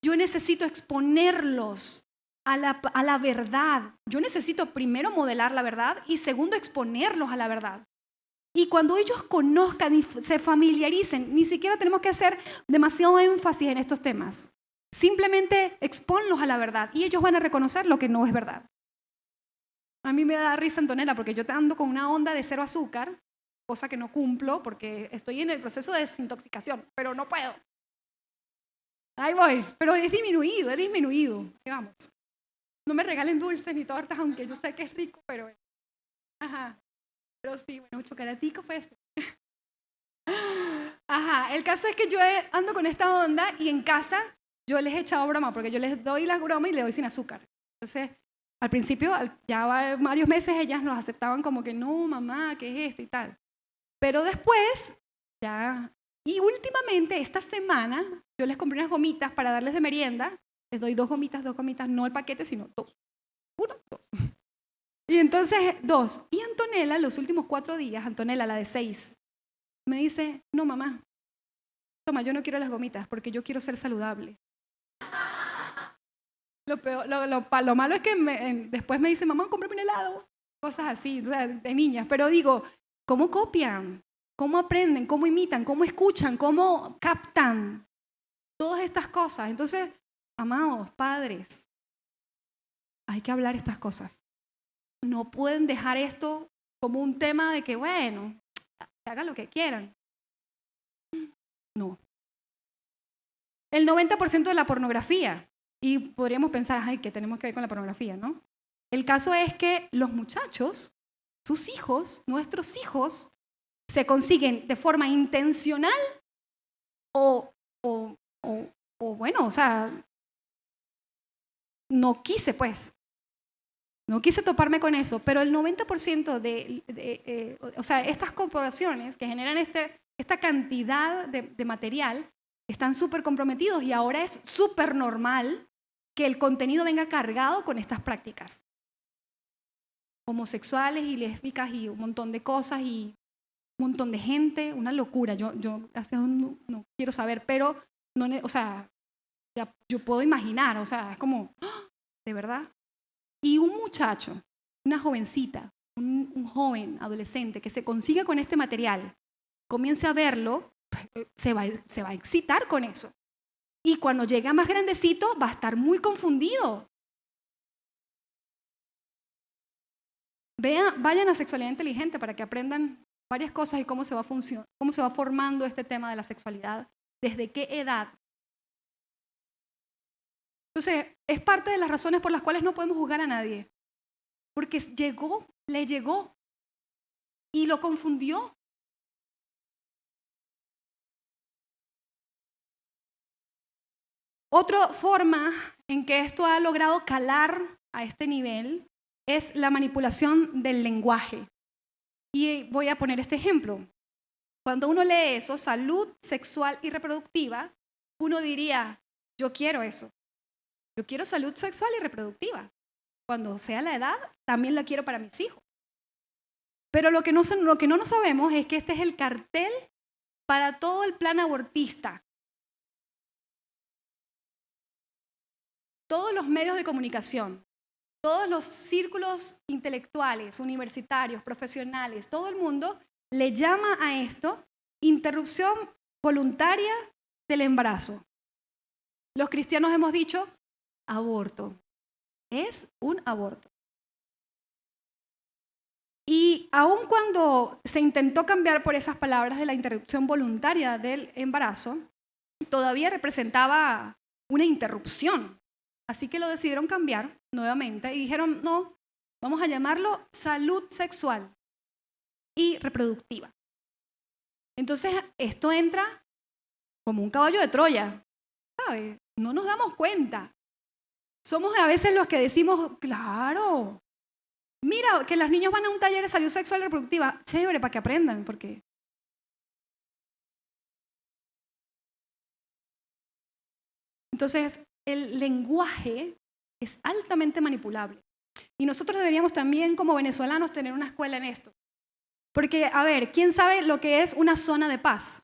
Yo necesito exponerlos a la verdad. Yo necesito primero modelar la verdad y segundo exponerlos a la verdad. Y cuando ellos conozcan y se familiaricen, ni siquiera tenemos que hacer demasiado énfasis en estos temas. Simplemente exponlos a la verdad y ellos van a reconocer lo que no es verdad. A mí me da risa, Antonella, porque yo ando con una onda de 0 azúcar, cosa que no cumplo porque estoy en el proceso de desintoxicación, pero no puedo. Ahí voy, pero es disminuido. Ahí vamos. No me regalen dulces ni tortas, aunque yo sé que es rico, pero... Ajá. Pero sí, bueno, chocolatico pues. Ajá, el caso es que yo ando con esta onda y en casa yo les he echado broma, porque yo les doy la broma y le doy sin azúcar. Entonces, al principio, ya varios meses ellas nos aceptaban como que no, mamá, ¿qué es esto y tal? Pero después, ya... Y últimamente, esta semana, yo les compré unas gomitas para darles de merienda. Les doy 2 gomitas, no el paquete, sino 2. 1, 2. Y entonces, 2. Y Antonella, los últimos 4 días, Antonella, la de 6, me dice, no, mamá, toma, yo no quiero las gomitas porque yo quiero ser saludable. Lo malo es que después me dice, mamá, cómprame un helado. Cosas así, o sea, de niñas. Pero digo, ¿cómo copian? ¿Cómo aprenden? ¿Cómo imitan? ¿Cómo escuchan? ¿Cómo captan? Todas estas cosas. Entonces, amados padres, hay que hablar estas cosas. No pueden dejar esto como un tema de que, bueno, hagan lo que quieran. No. El 90% de la pornografía, y podríamos pensar, ay, ¿qué tenemos que ver con la pornografía, no? El caso es que los muchachos, sus hijos, nuestros hijos, se consiguen de forma intencional o bueno, o sea, no quise toparme con eso, pero el 90% o sea, estas corporaciones que generan esta cantidad de material están súper comprometidos y ahora es súper normal que el contenido venga cargado con estas prácticas homosexuales y lésbicas y un montón de cosas y un montón de gente, una locura. Yo gracias a Dios no quiero saber, pero no, o sea, ya, yo puedo imaginar, o sea, es como, ¡oh! ¿De verdad? Y un muchacho, una jovencita, un joven, adolescente, que se consiga con este material, comience a verlo, se va a excitar con eso. Y cuando llegue más grandecito, va a estar muy confundido. Vayan a Sexualidad Inteligente para que aprendan varias cosas y cómo se va formando este tema de la sexualidad, desde qué edad. Entonces, es parte de las razones por las cuales no podemos juzgar a nadie. Porque le llegó y lo confundió. Otra forma en que esto ha logrado calar a este nivel es la manipulación del lenguaje. Y voy a poner este ejemplo. Cuando uno lee eso, salud sexual y reproductiva, uno diría, yo quiero eso. Yo quiero salud sexual y reproductiva. Cuando sea la edad, también la quiero para mis hijos. Pero lo que no sabemos es que este es el cartel para todo el plan abortista. Todos los medios de comunicación, todos los círculos intelectuales, universitarios, profesionales, todo el mundo le llama a esto interrupción voluntaria del embarazo. Los cristianos hemos dicho aborto. Es un aborto. Y aun cuando se intentó cambiar por esas palabras de la interrupción voluntaria del embarazo, todavía representaba una interrupción. Así que lo decidieron cambiar nuevamente y dijeron, no, vamos a llamarlo salud sexual y reproductiva. Entonces, esto entra como un caballo de Troya, ¿sabes? No nos damos cuenta. Somos a veces los que decimos, claro, mira, que los niños van a un taller de salud sexual y reproductiva, chévere, para que aprendan, porque... Entonces, el lenguaje es altamente manipulable. Y nosotros deberíamos también, como venezolanos, tener una escuela en esto. Porque, a ver, ¿quién sabe lo que es una zona de paz?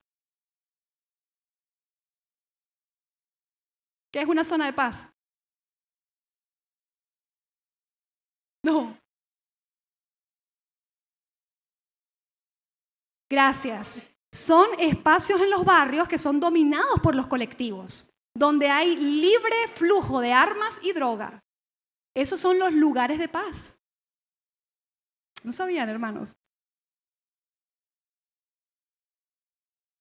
¿Qué es una zona de paz? No. Gracias. Son espacios en los barrios que son dominados por los colectivos, donde hay libre flujo de armas y droga. Esos son los lugares de paz. ¿No sabían, hermanos?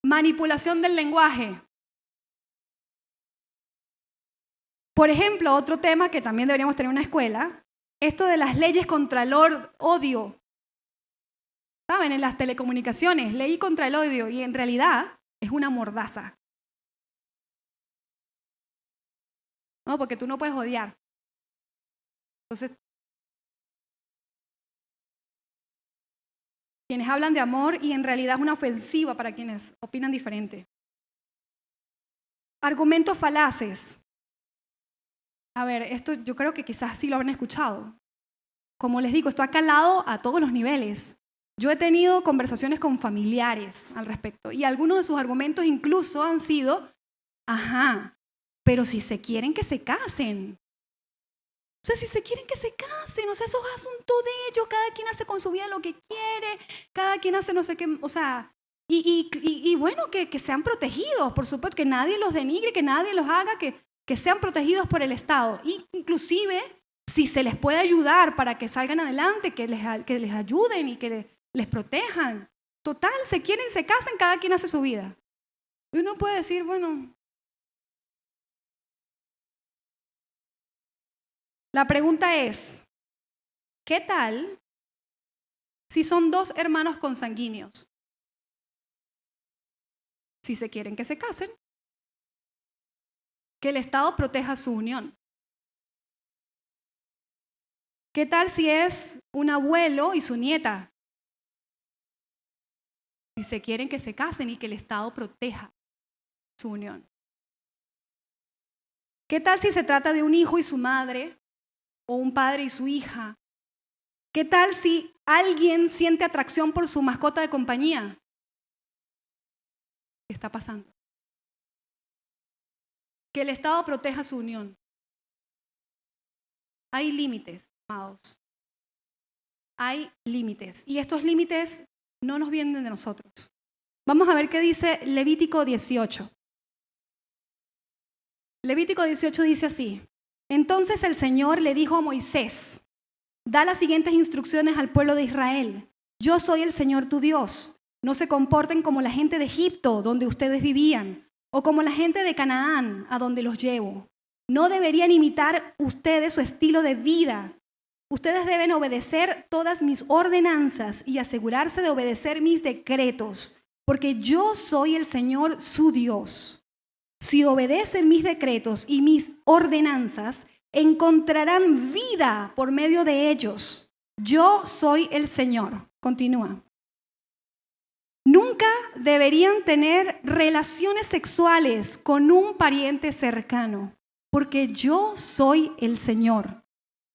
Manipulación del lenguaje. Por ejemplo, otro tema que también deberíamos tener en una escuela, esto de las leyes contra el odio. ¿Saben? En las telecomunicaciones, ley contra el odio, y en realidad es una mordaza. No, porque tú no puedes odiar. Entonces, quienes hablan de amor y en realidad es una ofensiva para quienes opinan diferente. Argumentos falaces. A ver, esto yo creo que quizás sí lo habrán escuchado. Como les digo, esto ha calado a todos los niveles. Yo he tenido conversaciones con familiares al respecto y algunos de sus argumentos incluso han sido, pero si se quieren que se casen. O sea, si se quieren que se casen, o sea, eso es asunto de ellos, cada quien hace con su vida lo que quiere, cada quien hace no sé qué, o sea, y bueno, que sean protegidos, por supuesto, que nadie los denigre, que nadie los haga, que sean protegidos por el Estado. Y inclusive, si se les puede ayudar para que salgan adelante, que les ayuden y que les protejan. Total, se quieren, se casan, cada quien hace su vida. Y uno puede decir, bueno, la pregunta es, ¿qué tal si son dos hermanos consanguíneos? Si se quieren que se casen, que el Estado proteja su unión. ¿Qué tal si es un abuelo y su nieta? Si se quieren que se casen y que el Estado proteja su unión. ¿Qué tal si se trata de un hijo y su madre o un padre y su hija? ¿Qué tal si alguien siente atracción por su mascota de compañía? ¿Qué está pasando? Que el Estado proteja su unión. Hay límites, amados. Hay límites. Y estos límites no nos vienen de nosotros. Vamos a ver qué dice Levítico 18. Levítico 18 dice así: Entonces el Señor le dijo a Moisés, da las siguientes instrucciones al pueblo de Israel. Yo soy el Señor tu Dios. No se comporten como la gente de Egipto, donde ustedes vivían, o como la gente de Canaán, a donde los llevo. No deberían imitar ustedes su estilo de vida. Ustedes deben obedecer todas mis ordenanzas y asegurarse de obedecer mis decretos, porque yo soy el Señor su Dios. Si obedecen mis decretos y mis ordenanzas, encontrarán vida por medio de ellos. Yo soy el Señor. Continúa. Nunca deberían tener relaciones sexuales con un pariente cercano, porque yo soy el Señor.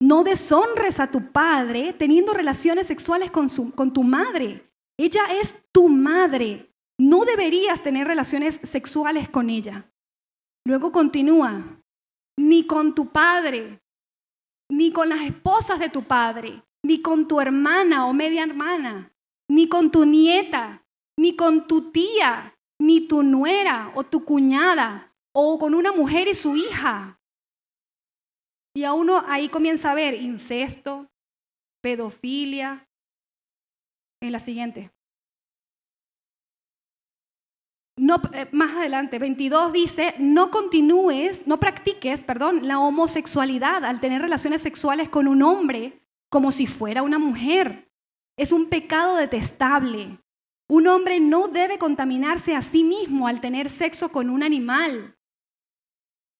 No deshonres a tu padre teniendo relaciones sexuales con tu madre. Ella es tu madre. No deberías tener relaciones sexuales con ella. Luego continúa. Ni con tu padre, ni con las esposas de tu padre, ni con tu hermana o media hermana, ni con tu nieta, ni con tu tía, ni tu nuera o tu cuñada, o con una mujer y su hija. Y a uno ahí comienza a ver incesto, pedofilia. En la siguiente. No, más adelante, 22 dice, no practiques la homosexualidad al tener relaciones sexuales con un hombre como si fuera una mujer. Es un pecado detestable. Un hombre no debe contaminarse a sí mismo al tener sexo con un animal.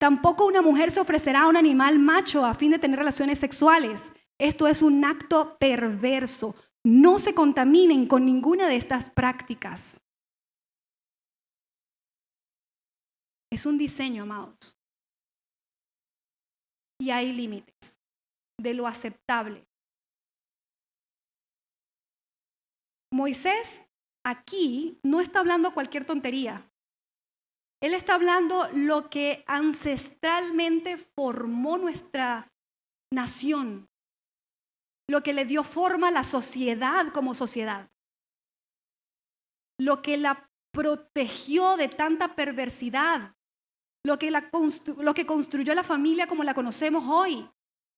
Tampoco una mujer se ofrecerá a un animal macho a fin de tener relaciones sexuales. Esto es un acto perverso. No se contaminen con ninguna de estas prácticas. Es un diseño, amados. Y hay límites de lo aceptable. Moisés aquí no está hablando cualquier tontería. Él está hablando lo que ancestralmente formó nuestra nación, lo que le dio forma a la sociedad como sociedad, lo que la protegió de tanta perversidad, lo que construyó la familia como la conocemos hoy.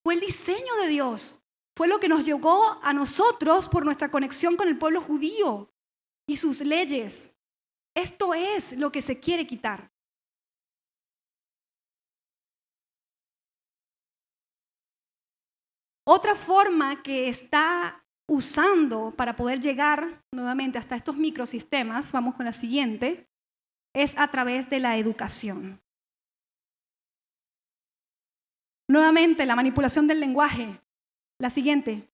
Fue el diseño de Dios, fue lo que nos llegó a nosotros por nuestra conexión con el pueblo judío y sus leyes. Esto es lo que se quiere quitar. Otra forma que está usando para poder llegar nuevamente hasta estos microsistemas, vamos con la siguiente, es a través de la educación. Nuevamente, la manipulación del lenguaje. La siguiente.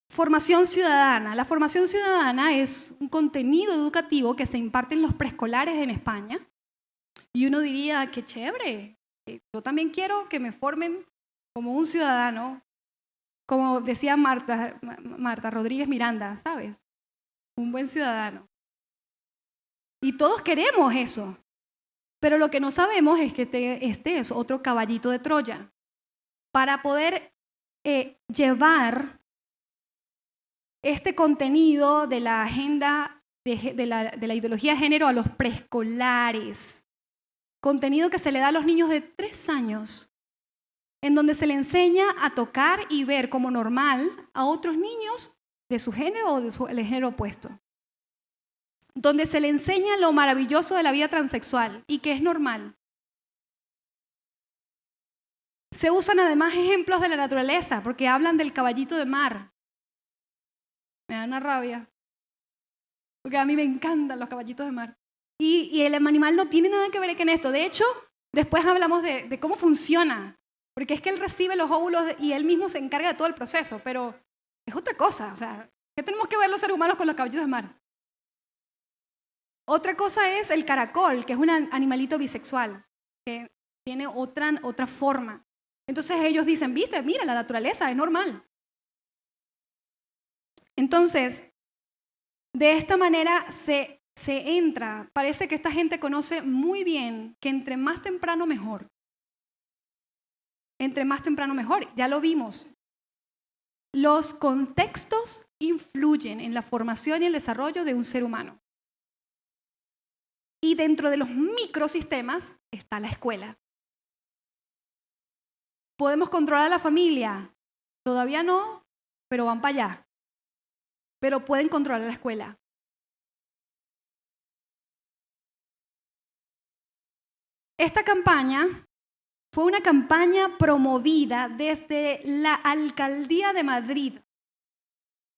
Formación ciudadana. La formación ciudadana es un contenido educativo que se imparte en los preescolares en España. Y uno diría, qué chévere, yo también quiero que me formen como un ciudadano, como decía Marta Rodríguez Miranda, ¿sabes? Un buen ciudadano. Y todos queremos eso. Pero lo que no sabemos es que este es otro caballito de Troya. Para poder llevar este contenido de la agenda de la ideología de género a los preescolares. Contenido que se le da a los niños de 3 años, en donde se le enseña a tocar y ver como normal a otros niños de su género o del género opuesto. Donde se le enseña lo maravilloso de la vida transexual y que es normal. Se usan además ejemplos de la naturaleza, porque hablan del caballito de mar. Me da una rabia, porque a mí me encantan los caballitos de mar. Y el animal no tiene nada que ver con esto. De hecho, después hablamos de cómo funciona, porque es que él recibe los óvulos y él mismo se encarga de todo el proceso, pero es otra cosa. O sea, ¿qué tenemos que ver los seres humanos con los caballitos de mar? Otra cosa es el caracol, que es un animalito bisexual, que tiene otra forma. Entonces ellos dicen, viste, mira, la naturaleza es normal. Entonces, de esta manera se entra, parece que esta gente conoce muy bien que entre más temprano mejor. Entre más temprano mejor, ya lo vimos. Los contextos influyen en la formación y el desarrollo de un ser humano. Y dentro de los microsistemas está la escuela. ¿Podemos controlar a la familia? Todavía no, pero van para allá. Pero pueden controlar la escuela. Esta campaña fue una campaña promovida desde la Alcaldía de Madrid.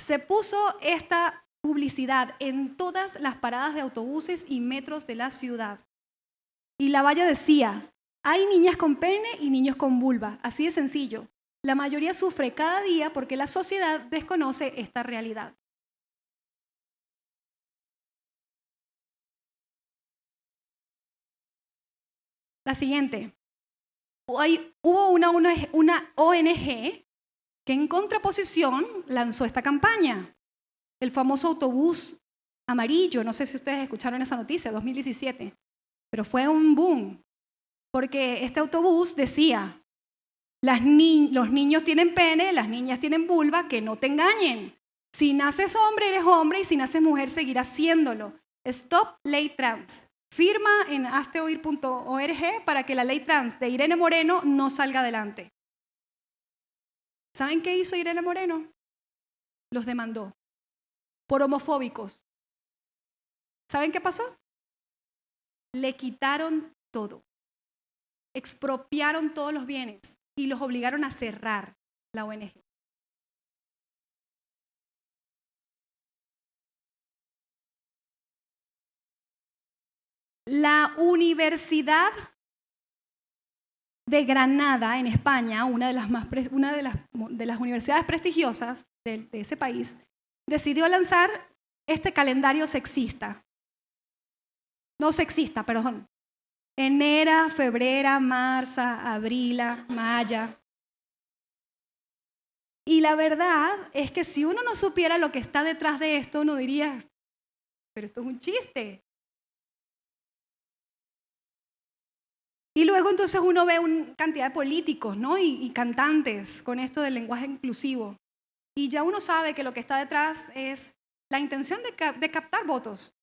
Se puso esta publicidad en todas las paradas de autobuses y metros de la ciudad. Y la valla decía, hay niñas con pene y niños con vulva. Así de sencillo. La mayoría sufre cada día porque la sociedad desconoce esta realidad. La siguiente. Hubo una ONG que en contraposición lanzó esta campaña. El famoso autobús amarillo, no sé si ustedes escucharon esa noticia, 2017, pero fue un boom, porque este autobús decía, los niños tienen pene, las niñas tienen vulva, que no te engañen. Si naces hombre, eres hombre, y si naces mujer, seguirás siéndolo. Stop Ley Trans. Firma en hazteoír.org para que la ley trans de Irene Moreno no salga adelante. ¿Saben qué hizo Irene Moreno? Los demandó por homofóbicos. ¿Saben qué pasó? Le quitaron todo. Expropiaron todos los bienes y los obligaron a cerrar la ONG. La Universidad de Granada, en España, una de las universidades prestigiosas de ese país, decidió lanzar este calendario sexista. No sexista, perdón. Enero, febrero, marzo, abril, mayo. Y la verdad es que si uno no supiera lo que está detrás de esto, uno diría, pero esto es un chiste. Y luego entonces uno ve una cantidad de políticos, ¿no? y cantantes con esto del lenguaje inclusivo. Y ya uno sabe que lo que está detrás es la intención de captar votos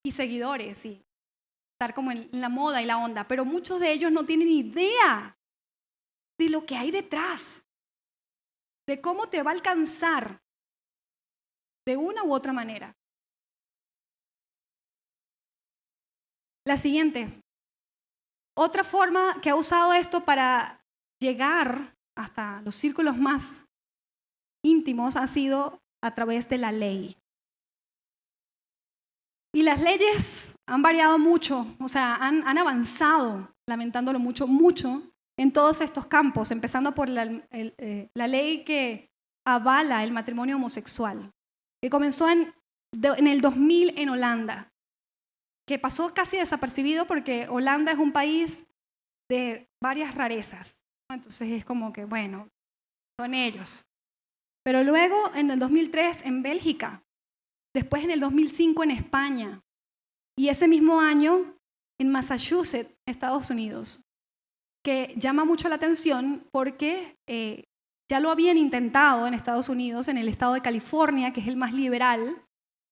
y seguidores y estar como en la moda y la onda. Pero muchos de ellos no tienen idea de lo que hay detrás, de cómo te va a alcanzar de una u otra manera. La siguiente. Otra forma que ha usado esto para llegar hasta los círculos más íntimos ha sido a través de la ley. Y las leyes han variado mucho, o sea, han avanzado, lamentándolo mucho, mucho, en todos estos campos, empezando por la ley que avala el matrimonio homosexual, que comenzó en el 2000 en Holanda, que pasó casi desapercibido porque Holanda es un país de varias rarezas. Entonces es como que, bueno, son ellos. Pero luego en el 2003 en Bélgica, después en el 2005 en España y ese mismo año en Massachusetts, Estados Unidos, que llama mucho la atención porque ya lo habían intentado en Estados Unidos, en el estado de California, que es el más liberal,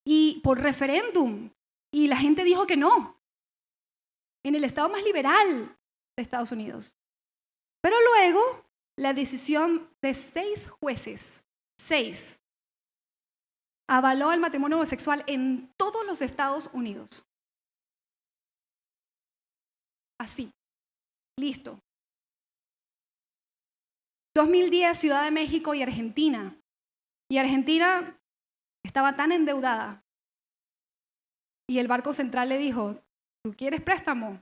y por referéndum. Y la gente dijo que no, en el estado más liberal de Estados Unidos. Pero luego la decisión de 6 jueces, 6, avaló el matrimonio homosexual en todos los Estados Unidos. Así, listo. 2010, Ciudad de México y Argentina. Y Argentina estaba tan endeudada. Y el Banco Central le dijo, ¿tú quieres préstamo?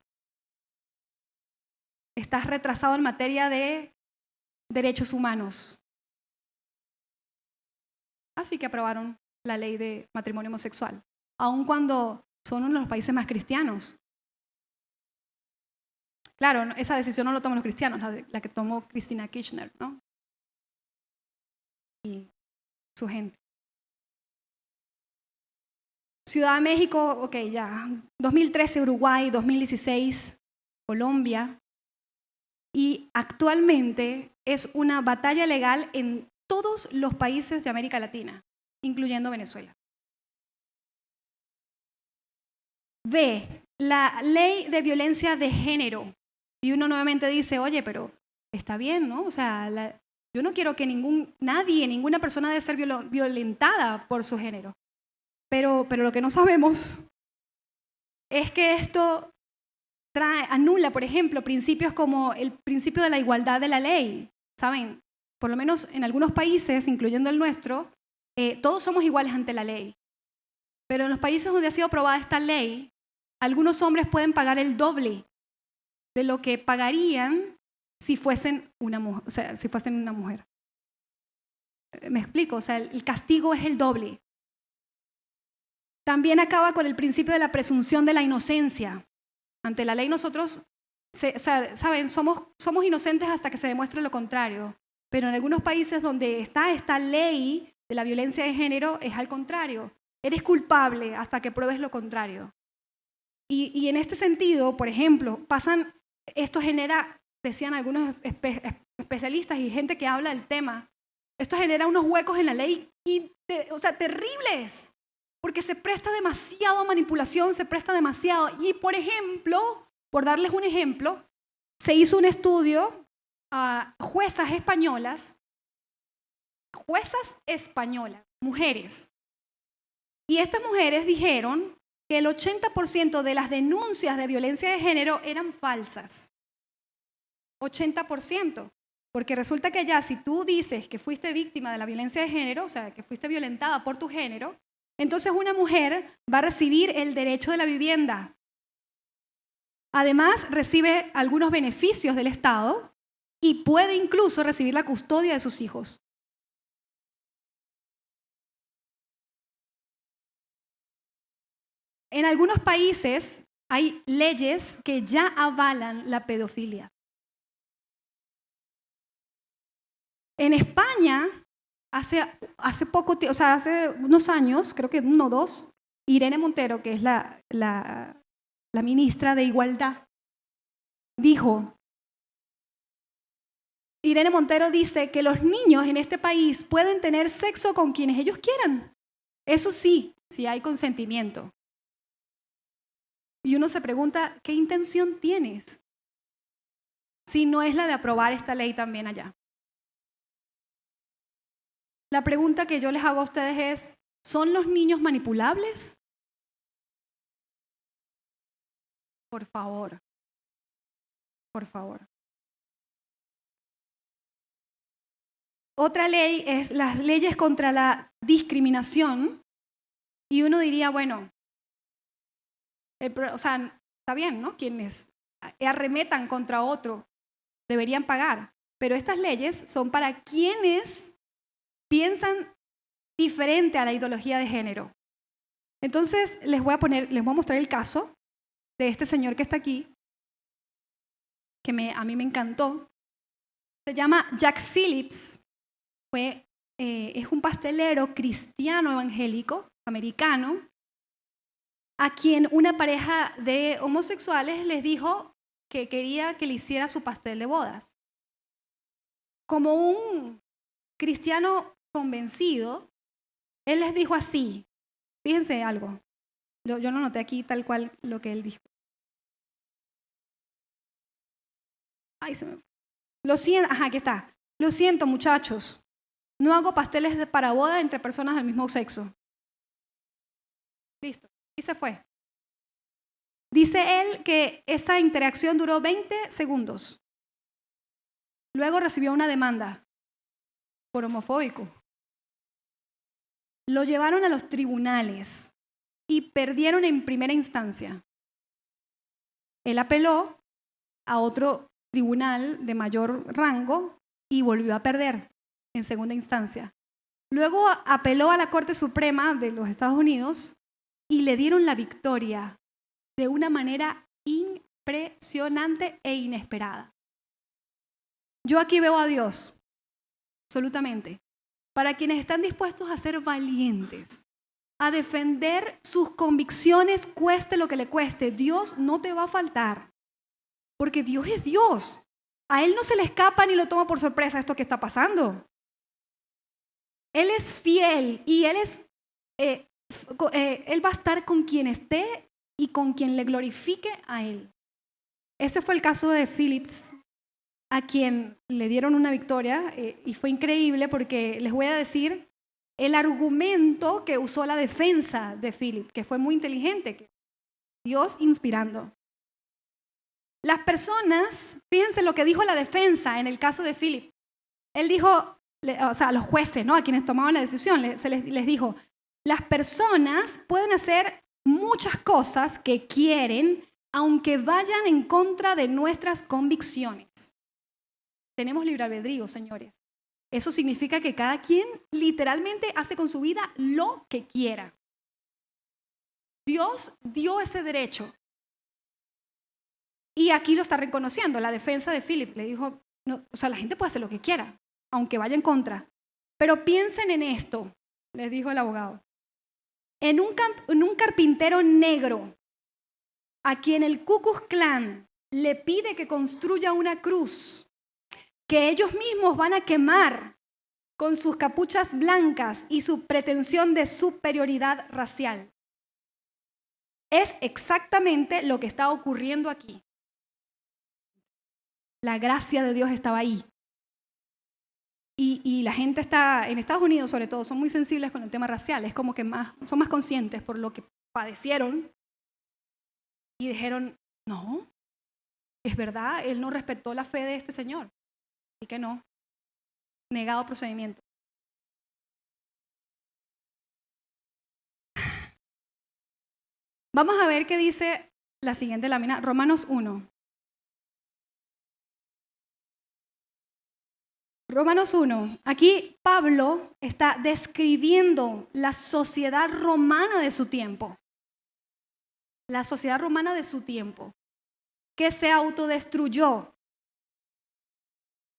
Estás retrasado en materia de derechos humanos. Así que aprobaron la ley de matrimonio homosexual, aun cuando son uno de los países más cristianos. Claro, esa decisión no lo toman los cristianos, la que tomó Cristina Kirchner, ¿no? Y su gente. Ciudad de México, ok, ya. 2013 Uruguay, 2016 Colombia. Y actualmente es una batalla legal en todos los países de América Latina, incluyendo Venezuela. B, la ley de violencia de género. Y uno nuevamente dice, oye, pero está bien, ¿no? O sea, yo no quiero que ninguna persona debe ser violentada por su género. Pero lo que no sabemos es que esto anula, por ejemplo, principios como el principio de la igualdad de la ley. ¿Saben? Por lo menos en algunos países, incluyendo el nuestro, todos somos iguales ante la ley. Pero en los países donde ha sido aprobada esta ley, algunos hombres pueden pagar el doble de lo que pagarían si fuesen una mujer. ¿Me explico? O sea, el castigo es el doble. También acaba con el principio de la presunción de la inocencia. Ante la ley nosotros, ¿saben? Somos inocentes hasta que se demuestre lo contrario. Pero en algunos países donde está esta ley de la violencia de género es al contrario. Eres culpable hasta que pruebes lo contrario. Y en este sentido, por ejemplo, esto genera, decían algunos especialistas y gente que habla del tema, esto genera unos huecos en la ley terribles, porque se presta demasiado a manipulación, se presta demasiado. Y por ejemplo, por darles un ejemplo, se hizo un estudio a juezas españolas, mujeres. Y estas mujeres dijeron que el 80% de las denuncias de violencia de género eran falsas. 80%. Porque resulta que ya si tú dices que fuiste víctima de la violencia de género, o sea, que fuiste violentada por tu género, entonces una mujer va a recibir el derecho de la vivienda. Además, recibe algunos beneficios del Estado y puede incluso recibir la custodia de sus hijos. En algunos países hay leyes que ya avalan la pedofilia. En España, hace unos años, creo que 1 o 2, Irene Montero, que es la ministra de Igualdad, dijo, Irene Montero dice que los niños en este país pueden tener sexo con quienes ellos quieran. Eso sí, si hay consentimiento. Y uno se pregunta, ¿qué intención tienes? Si no es la de aprobar esta ley también allá. La pregunta que yo les hago a ustedes es, ¿son los niños manipulables? Por favor. Por favor. Otra ley es las leyes contra la discriminación. Y uno diría, bueno, está bien, ¿no? Quienes arremetan contra otro deberían pagar. Pero estas leyes son para quienes piensan diferente a la ideología de género. Entonces, les voy a mostrar el caso de este señor que está aquí, que a mí me encantó. Se llama Jack Phillips. Es un pastelero cristiano evangélico americano a quien una pareja de homosexuales les dijo que quería que le hiciera su pastel de bodas. Como un cristiano convencido, él les dijo así, fíjense algo, yo lo noté aquí tal cual lo que él dijo. Ay, se me fue. Aquí está. Lo siento, muchachos, no hago pasteles para boda entre personas del mismo sexo. Listo, y se fue. Dice él que esa interacción duró 20 segundos. Luego recibió una demanda por homofóbico. Lo llevaron a los tribunales y perdieron en primera instancia. Él apeló a otro tribunal de mayor rango y volvió a perder en segunda instancia. Luego apeló a la Corte Suprema de los Estados Unidos y le dieron la victoria de una manera impresionante e inesperada. Yo aquí veo a Dios, absolutamente, para quienes están dispuestos a ser valientes, a defender sus convicciones, cueste lo que le cueste. Dios no te va a faltar, porque Dios es Dios. A Él no se le escapa ni lo toma por sorpresa esto que está pasando. Él es fiel y Él va a estar con quien esté y con quien le glorifique a Él. Ese fue el caso de Phillips, a quien le dieron una victoria y fue increíble porque les voy a decir el argumento que usó la defensa de Phillips, que fue muy inteligente, Dios inspirando. Las personas, fíjense lo que dijo la defensa en el caso de Phillips. Él dijo, a los jueces, ¿no? A quienes tomaban la decisión, les dijo, las personas pueden hacer muchas cosas que quieren, aunque vayan en contra de nuestras convicciones. Tenemos libre albedrío, señores. Eso significa que cada quien literalmente hace con su vida lo que quiera. Dios dio ese derecho. Y aquí lo está reconociendo. La defensa de Philip le dijo, no, la gente puede hacer lo que quiera, aunque vaya en contra. Pero piensen en esto, les dijo el abogado. En un carpintero negro, a quien el Ku Klux Klan le pide que construya una cruz que ellos mismos van a quemar con sus capuchas blancas y su pretensión de superioridad racial. Es exactamente lo que está ocurriendo aquí. La gracia de Dios estaba ahí. Y la gente está, en Estados Unidos sobre todo, son muy sensibles con el tema racial. Es como que son más conscientes por lo que padecieron. Y dijeron, no, es verdad, él no respetó la fe de este señor. Así que no, negado procedimiento. Vamos a ver qué dice la siguiente lámina, Romanos 1. Romanos 1. Aquí Pablo está describiendo la sociedad romana de su tiempo. La sociedad romana de su tiempo, que se autodestruyó,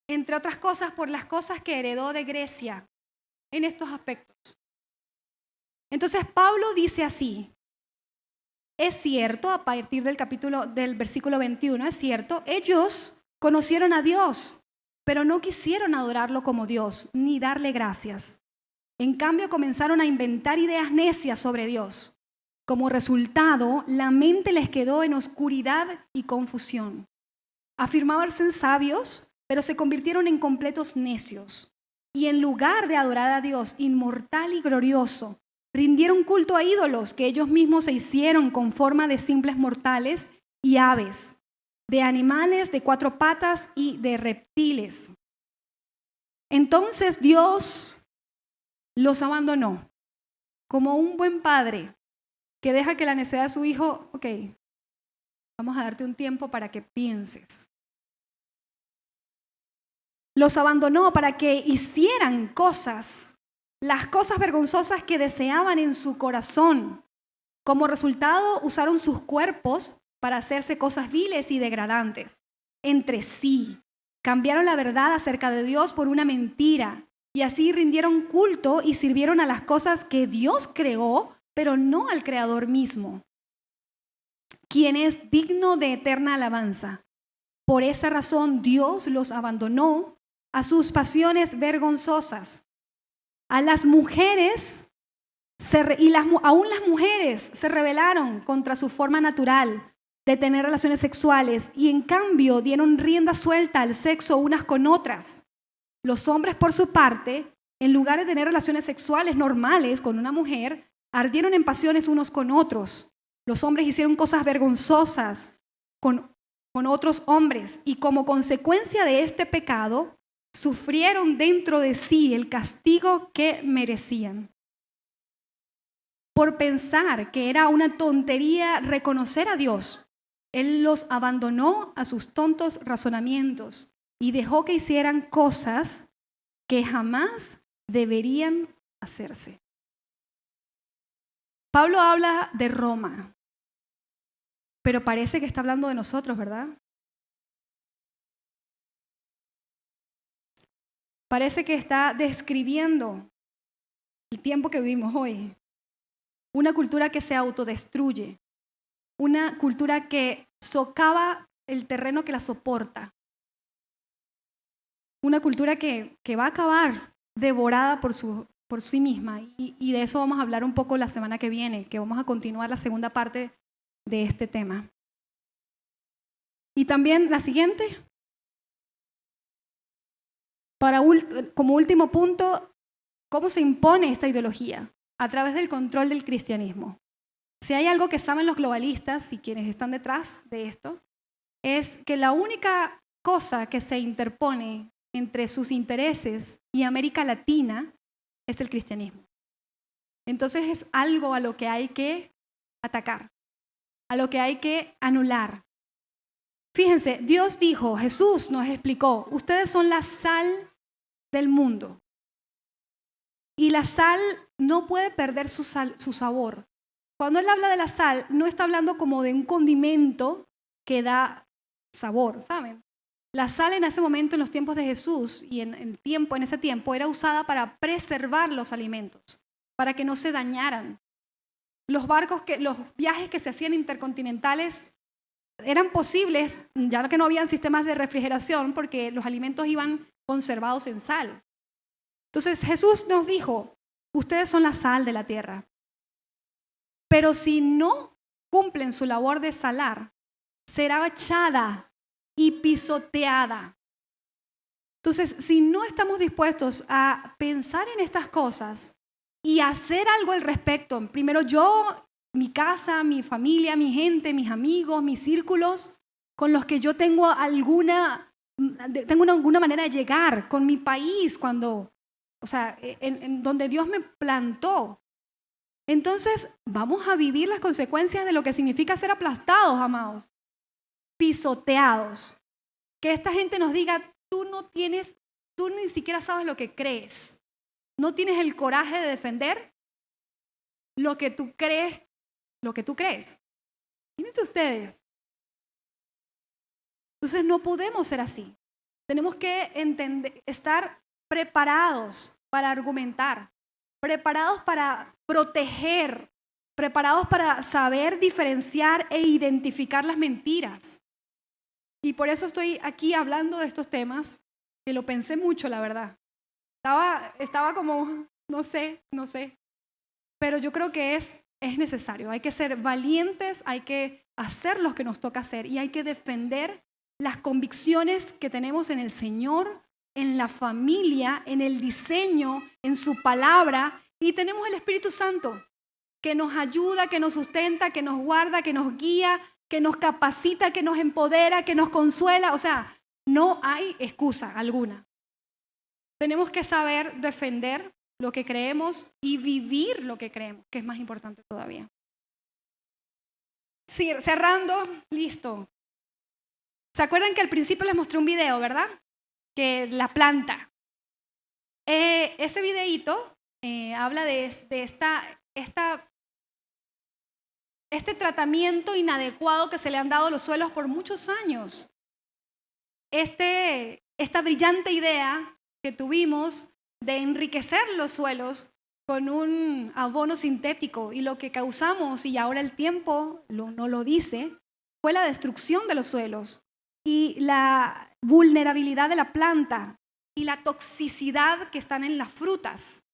entre otras cosas, por las cosas que heredó de Grecia en estos aspectos. Entonces Pablo dice así, es cierto, a partir del versículo 21, es cierto, ellos conocieron a Dios, pero no quisieron adorarlo como Dios, ni darle gracias. En cambio, comenzaron a inventar ideas necias sobre Dios. Como resultado, la mente les quedó en oscuridad y confusión. Afirmaban ser sabios, pero se convirtieron en completos necios. Y en lugar de adorar a Dios inmortal y glorioso, rindieron culto a ídolos que ellos mismos se hicieron con forma de simples mortales y aves, de animales de 4 patas y de reptiles. Entonces Dios los abandonó, como un buen padre que deja que la necedad de su hijo, ok, vamos a darte un tiempo para que pienses. Los abandonó para que hicieran las cosas vergonzosas que deseaban en su corazón. Como resultado, usaron sus cuerpos para hacerse cosas viles y degradantes entre sí. Cambiaron la verdad acerca de Dios por una mentira y así rindieron culto y sirvieron a las cosas que Dios creó, pero no al Creador mismo, quien es digno de eterna alabanza. Por esa razón, Dios los abandonó a sus pasiones vergonzosas. A las mujeres, aún las mujeres se rebelaron contra su forma natural de tener relaciones sexuales y en cambio dieron rienda suelta al sexo unas con otras. Los hombres, por su parte, en lugar de tener relaciones sexuales normales con una mujer, ardieron en pasiones unos con otros. Los hombres hicieron cosas vergonzosas con otros hombres y como consecuencia de este pecado, sufrieron dentro de sí el castigo que merecían. Por pensar que era una tontería reconocer a Dios, Él los abandonó a sus tontos razonamientos y dejó que hicieran cosas que jamás deberían hacerse. Pablo habla de Roma, pero parece que está hablando de nosotros, ¿verdad? Parece que está describiendo el tiempo que vivimos hoy. Una cultura que se autodestruye. Una cultura que socava el terreno que la soporta. Una cultura que va a acabar devorada por sí misma. Y de eso vamos a hablar un poco la semana que viene, que vamos a continuar la segunda parte de este tema. Y también la siguiente. Como último punto, ¿cómo se impone esta ideología? A través del control del cristianismo. Si hay algo que saben los globalistas y quienes están detrás de esto, es que la única cosa que se interpone entre sus intereses y América Latina es el cristianismo. Entonces es algo a lo que hay que atacar, a lo que hay que anular. Fíjense, Dios dijo, Jesús nos explicó, ustedes son la sal del mundo. Y la sal no puede perder su sabor. Cuando Él habla de la sal, no está hablando como de un condimento que da sabor, ¿saben? La sal en ese momento, en los tiempos de Jesús y en ese tiempo, era usada para preservar los alimentos, para que no se dañaran. Los viajes que se hacían intercontinentales eran posibles, ya que no habían sistemas de refrigeración, porque los alimentos iban conservados en sal. Entonces Jesús nos dijo, ustedes son la sal de la tierra. Pero si no cumplen su labor de salar, será echada y pisoteada. Entonces, si no estamos dispuestos a pensar en estas cosas y hacer algo al respecto, primero yo, mi casa, mi familia, mi gente, mis amigos, mis círculos, con los que yo tengo alguna manera de llegar, con mi país, en donde Dios me plantó. Entonces, vamos a vivir las consecuencias de lo que significa ser aplastados, amados, pisoteados. Que esta gente nos diga, tú ni siquiera sabes lo que crees. No tienes el coraje de defender lo que tú crees. Fíjense ustedes. Entonces, no podemos ser así. Tenemos que estar preparados para argumentar, preparados para proteger preparados para saber diferenciar e identificar las mentiras. Y por eso estoy aquí hablando de estos temas, que lo pensé mucho, la verdad. Estaba como, no sé. Pero yo creo que es necesario. Hay que ser valientes, hay que hacer lo que nos toca hacer y hay que defender las convicciones que tenemos en el Señor, en la familia, en el diseño, en su palabra. Y tenemos el Espíritu Santo que nos ayuda, que nos sustenta, que nos guarda, que nos guía, que nos capacita, que nos empodera, que nos consuela. O sea, no hay excusa alguna. Tenemos que saber defender lo que creemos y vivir lo que creemos, que es más importante todavía. Sí, cerrando, listo. ¿Se acuerdan que al principio les mostré un video, verdad? Que la planta. Ese videíto habla de este tratamiento inadecuado que se le han dado a los suelos por muchos años. Esta brillante idea que tuvimos de enriquecer los suelos con un abono sintético y lo que causamos, y ahora el tiempo no lo dice, fue la destrucción de los suelos y la vulnerabilidad de la planta y la toxicidad que están en las frutas.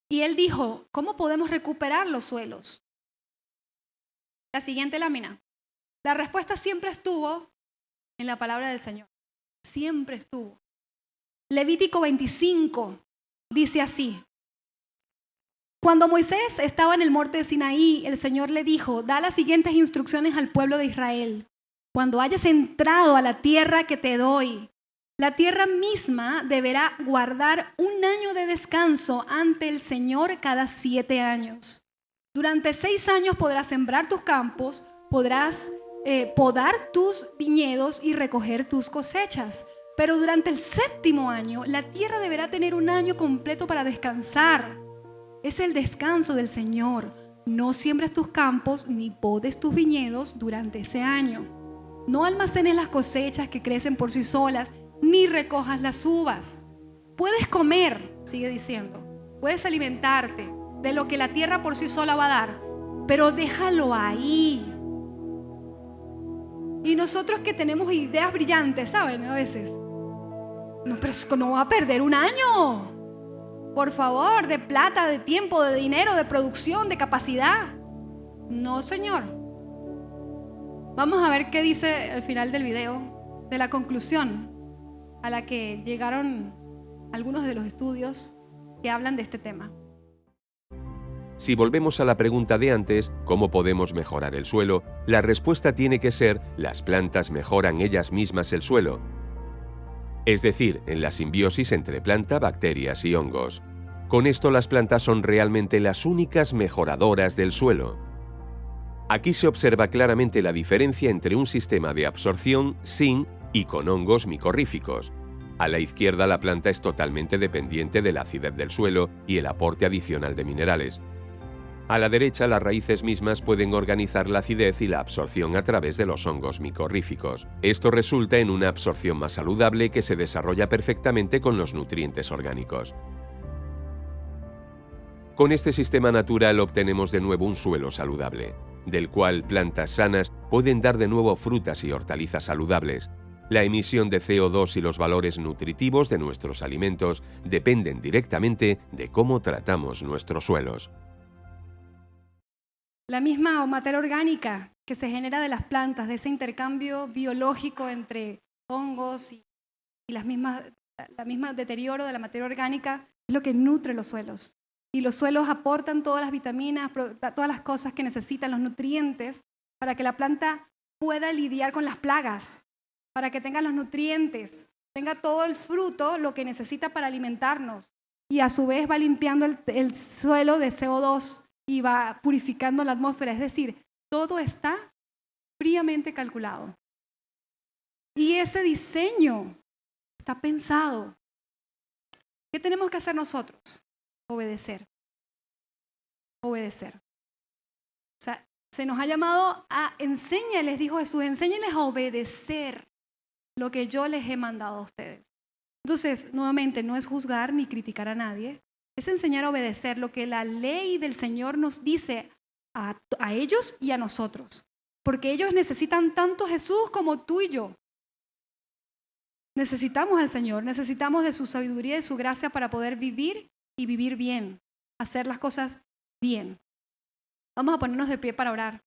Y él dijo, ¿cómo podemos recuperar los suelos? La siguiente lámina. La respuesta siempre estuvo en la palabra del Señor. Siempre estuvo. Levítico 25 dice así. Cuando Moisés estaba en el monte de Sinaí, el Señor le dijo, da las siguientes instrucciones al pueblo de Israel. Cuando hayas entrado a la tierra que te doy, la tierra misma deberá guardar 1 año de descanso ante el Señor cada 7 años. Durante 6 años podrás sembrar tus campos, podrás podar tus viñedos y recoger tus cosechas. Pero durante el 7º año, la tierra deberá tener 1 año completo para descansar. Es el descanso del Señor. No siembres tus campos ni podes tus viñedos durante ese año. No almacenes las cosechas que crecen por sí solas, ni recojas las uvas. Puedes comer, sigue diciendo, puedes alimentarte de lo que la tierra por sí sola va a dar, pero déjalo ahí. Y nosotros que tenemos ideas brillantes, ¿saben? A veces, no, pero no va a perder 1 año. Por favor, de plata, de tiempo, de dinero, de producción, de capacidad. No, Señor. Vamos a ver qué dice al final del video, de la conclusión a la que llegaron algunos de los estudios que hablan de este tema. Si volvemos a la pregunta de antes, ¿cómo podemos mejorar el suelo? La respuesta tiene que ser, las plantas mejoran ellas mismas el suelo. Es decir, en la simbiosis entre planta, bacterias y hongos. Con esto las plantas son realmente las únicas mejoradoras del suelo. Aquí se observa claramente la diferencia entre un sistema de absorción sin y con hongos micorríficos. A la izquierda la planta es totalmente dependiente de la acidez del suelo y el aporte adicional de minerales. A la derecha las raíces mismas pueden organizar la acidez y la absorción a través de los hongos micorríficos. Esto resulta en una absorción más saludable que se desarrolla perfectamente con los nutrientes orgánicos. Con este sistema natural obtenemos de nuevo un suelo saludable, del cual plantas sanas pueden dar de nuevo frutas y hortalizas saludables. La emisión de CO2 y los valores nutritivos de nuestros alimentos dependen directamente de cómo tratamos nuestros suelos. La misma materia orgánica que se genera de las plantas, de ese intercambio biológico entre hongos y la misma deterioro de la materia orgánica, es lo que nutre los suelos. Y los suelos aportan todas las vitaminas, todas las cosas que necesitan, los nutrientes, para que la planta pueda lidiar con las plagas, para que tenga los nutrientes, tenga todo el fruto, lo que necesita para alimentarnos. Y a su vez va limpiando el suelo de CO2 y va purificando la atmósfera. Es decir, todo está fríamente calculado. Y ese diseño está pensado. ¿Qué tenemos que hacer nosotros? Obedecer. Obedecer. O sea, se nos ha llamado a enséñales, dijo Jesús, enséñales a obedecer lo que yo les he mandado a ustedes. Entonces, nuevamente, no es juzgar ni criticar a nadie, Es enseñar a obedecer lo que la ley del Señor nos dice a ellos y a nosotros. Porque ellos necesitan tanto a Jesús como tú y yo. Necesitamos al Señor, necesitamos de su sabiduría y de su gracia para poder vivir y vivir bien, hacer las cosas bien. Vamos a ponernos de pie para orar.